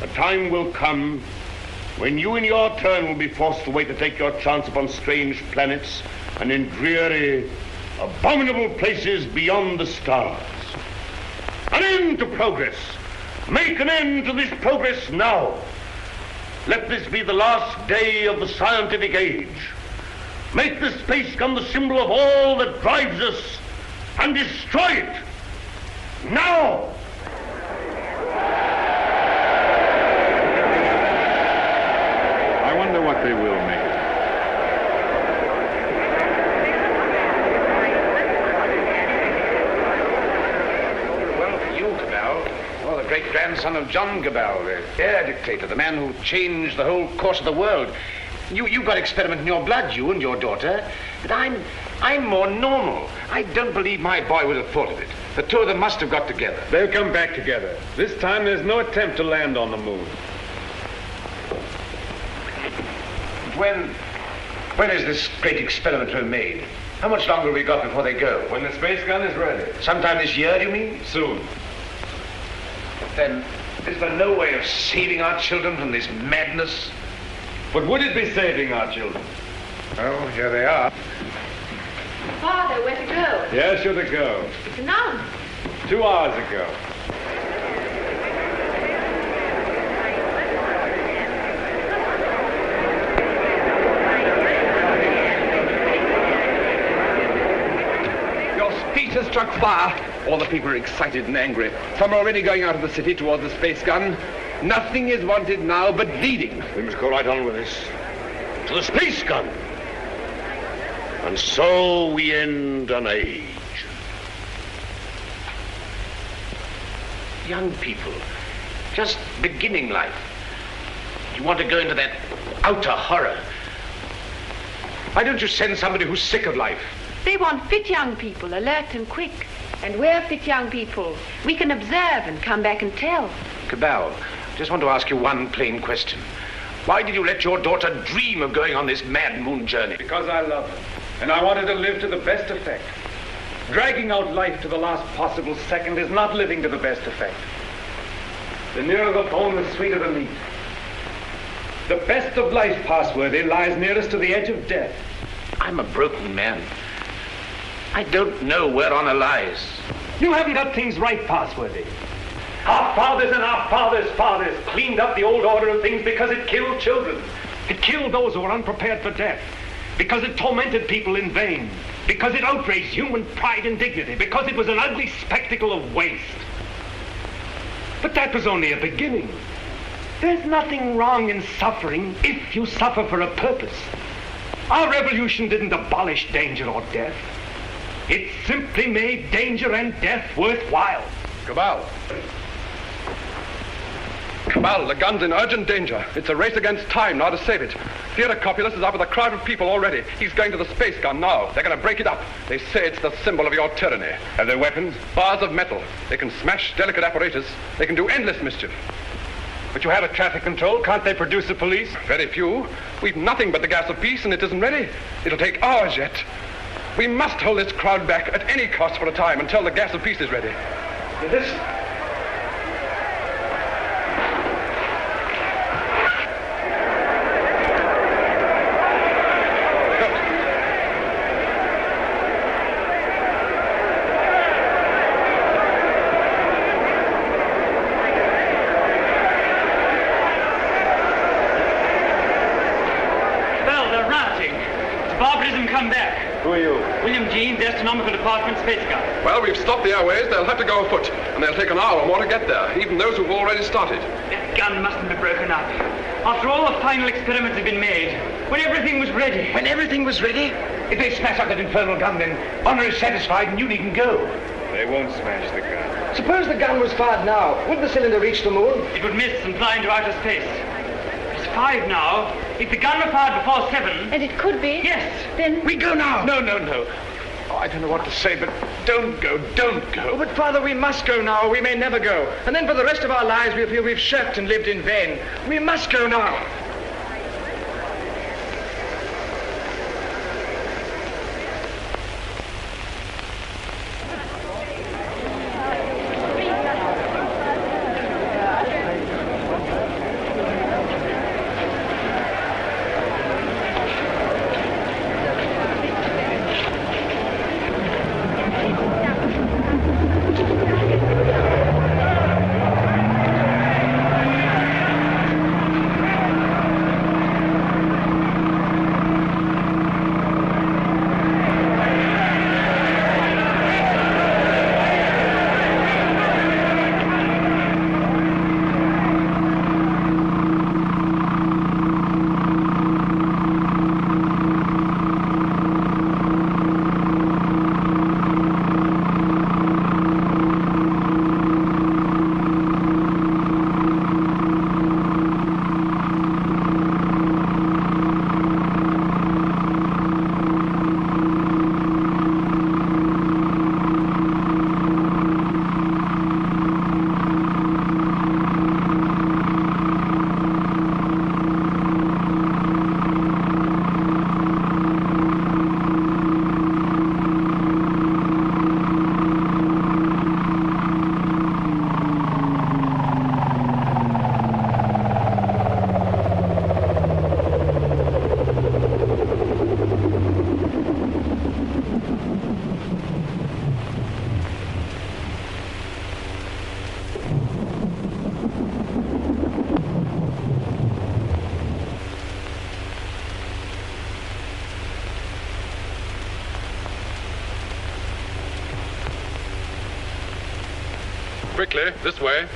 A time will come when you in your turn will be forced away to take your chance upon strange planets and in dreary, abominable places beyond the stars. An end to progress. Make an end to this progress now. Let this be the last day of the scientific age. Make the space gun the symbol of all that drives us, and destroy it. Now! I wonder what they will make it. Well, for you, Cabell. Well, the great-grandson of John Cabell, the air dictator, the man who changed the whole course of the world. You've got experiment in your blood, you and your daughter. But I'm more normal. I don't believe my boy would have thought of it. The two of them must have got together. They'll come back together. This time there's no attempt to land on the moon. When is this great experiment to be made? How much longer have we got before they go? When the space gun is ready. Sometime this year, do you mean? Soon. Then, is there no way of saving our children from this madness? But would it be saving our children? Oh, here they are. Father, where to go? Yes, you're to go. It's announced. 2 hours ago. Your speech has struck fire. All the people are excited and angry. Some are already going out of the city towards the space gun. Nothing is wanted now but leading. We must go right on with this. To the space gun. And so we end an age. Young people, just beginning life. You want to go into that outer horror. Why don't you send somebody who's sick of life? They want fit young people, alert and quick. And we're fit young people. We can observe and come back and tell. Cabell, just want to ask you one plain question. Why did you let your daughter dream of going on this mad moon journey? Because I love her, and I wanted to live to the best effect. Dragging out life to the last possible second is not living to the best effect. The nearer the bone, the sweeter the meat. The best of life, Passworthy, lies nearest to the edge of death. I'm a broken man. I don't know where honor lies. You haven't got things right, Passworthy. Our fathers and our fathers' fathers cleaned up the old order of things because it killed children. It killed those who were unprepared for death. Because it tormented people in vain. Because it outraged human pride and dignity. Because it was an ugly spectacle of waste. But that was only a beginning. There's nothing wrong in suffering if you suffer for a purpose. Our revolution didn't abolish danger or death. It simply made danger and death worthwhile. Cabal. Cabal, the gun's in urgent danger. It's a race against time now to save it. Theodore Copulus is up with a crowd of people already. He's going to the space gun now. They're going to break it up. They say it's the symbol of your tyranny. Have they weapons? Bars of metal. They can smash delicate apparatus. They can do endless mischief. But you have a traffic control. Can't they produce the police? Very few. We've nothing but the gas of peace, and it isn't ready. It'll take hours yet. We must hold this crowd back at any cost for a time until the gas of peace is ready. Listen. Astronomical Department space gun. Well, we've stopped the airways. They'll have to go afoot, and they'll take an hour or more to get there, even those who've already started. That gun mustn't be broken up. After all the final experiments had been made, when everything was ready. When everything was ready? If they smash up that infernal gun, then honor is satisfied and you needn't go. They won't smash the gun. Suppose the gun was fired now. Would the cylinder reach the moon? It would miss and fly into outer space. It's 5 now. If the gun were fired before 7... And it could be? Yes. Then... We go now. No. Oh, I don't know what to say, but don't go. Oh, but Father, we must go now, or we may never go. And then for the rest of our lives we'll feel we've shirked and lived in vain. We must go now. Quickly, this way.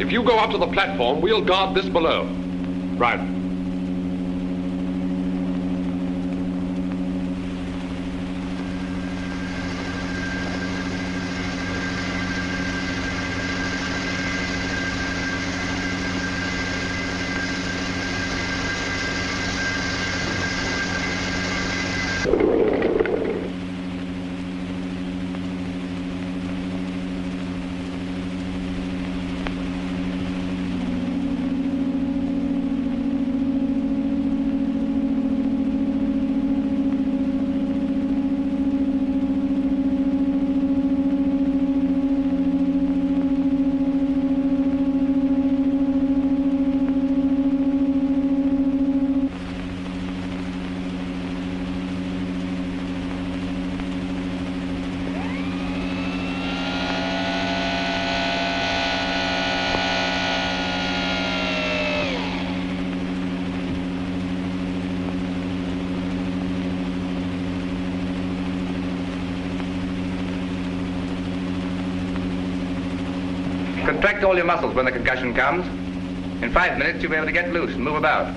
If you go up to the platform, we'll guard this below. Right. Contract all your muscles when the concussion comes. In 5 minutes, you'll be able to get loose and move about.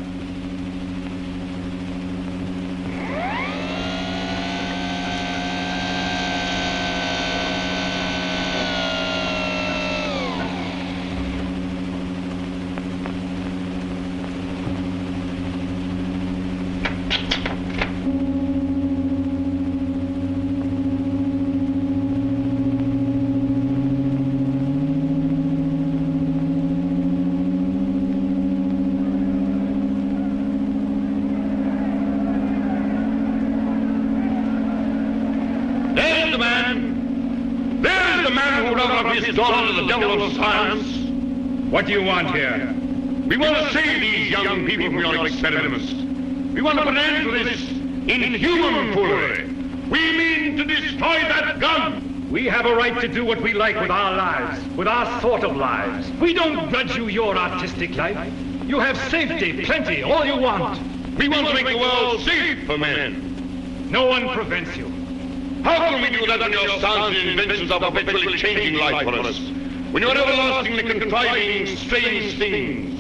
His daughter to the devil of science. What do you want here? We want to save these young people from your experiments. We want to put an end to this inhuman foolery. We mean to destroy that gun. We have a right to do what we like with our lives, with our sort of lives. We don't grudge you your artistic life. You have safety, plenty, all you want. We want to make the world safe for men. No one prevents you. How can we do that when your sounds and inventions are perpetually changing life for us? When you're everlastingly contriving strange things?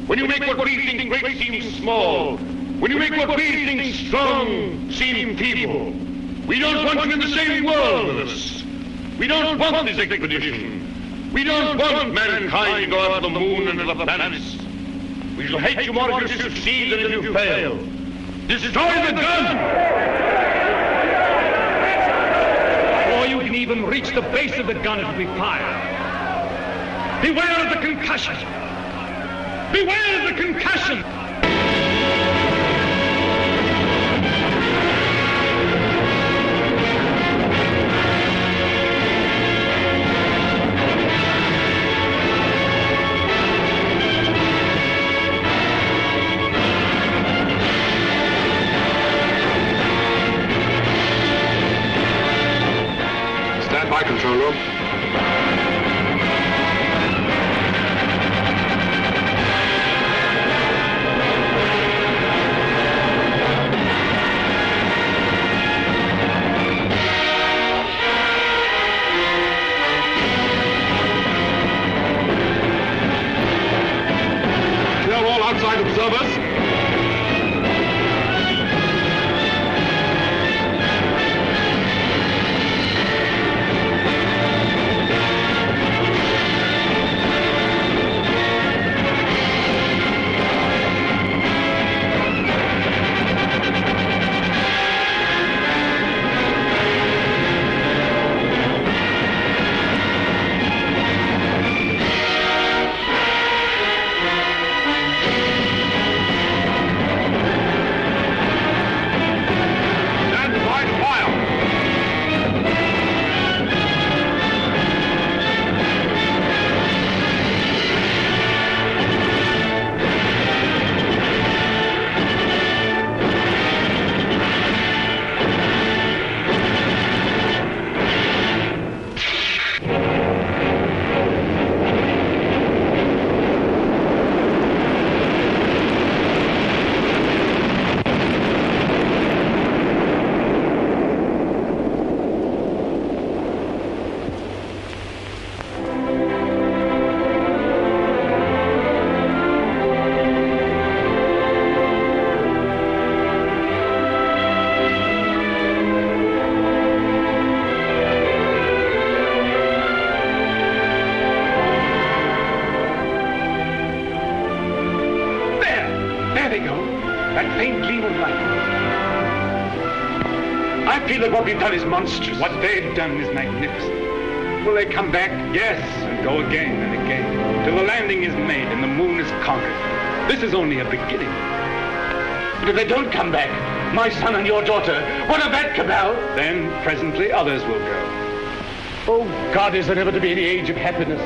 When you make what we think great seem small? When you make what we think strong seem feeble? We don't want you in the same world with us. We don't want this expedition. We don't want mankind to go out to the moon and to the planets. We shall hate you more if you succeed than if you fail. Destroy the gun! Before you can even reach the base of the gun, it will be fired. Beware of the concussion! Beware of the concussion! Control room. Clear all outside observers. What we've done is monstrous. What they've done is magnificent. Will they come back? Yes, and go again and again, till the landing is made and the moon is conquered. This is only a beginning. But if they don't come back, my son and your daughter, what of that, Cabal? Then, presently, others will go. Oh, God, is there never to be any age of happiness?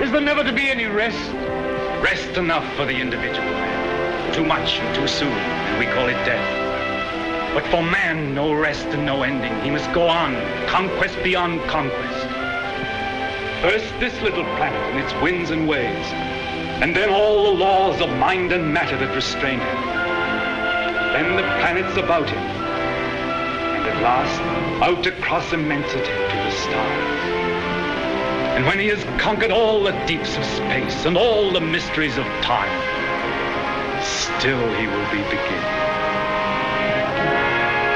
Is there never to be any rest? Rest enough for the individual man. Too much and too soon, and we call it death. But for man, no rest and no ending. He must go on, conquest beyond conquest. First this little planet and its winds and waves, and then all the laws of mind and matter that restrain him. Then the planets about him, and at last, out across immensity to the stars. And when he has conquered all the deeps of space and all the mysteries of time, still he will be beginning.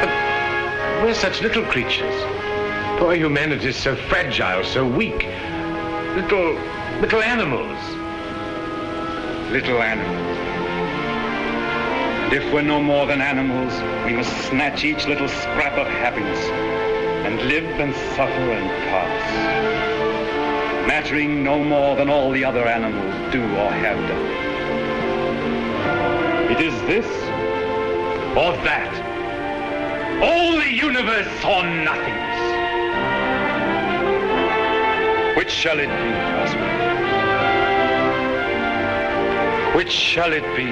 But we're such little creatures. Poor humanity is so fragile, so weak. Little animals. Little animals. And if we're no more than animals, we must snatch each little scrap of happiness and live and suffer and pass, mattering no more than all the other animals do or have done. It is this or that. All the universe or nothingness. Which shall it be, husband? Which shall it be?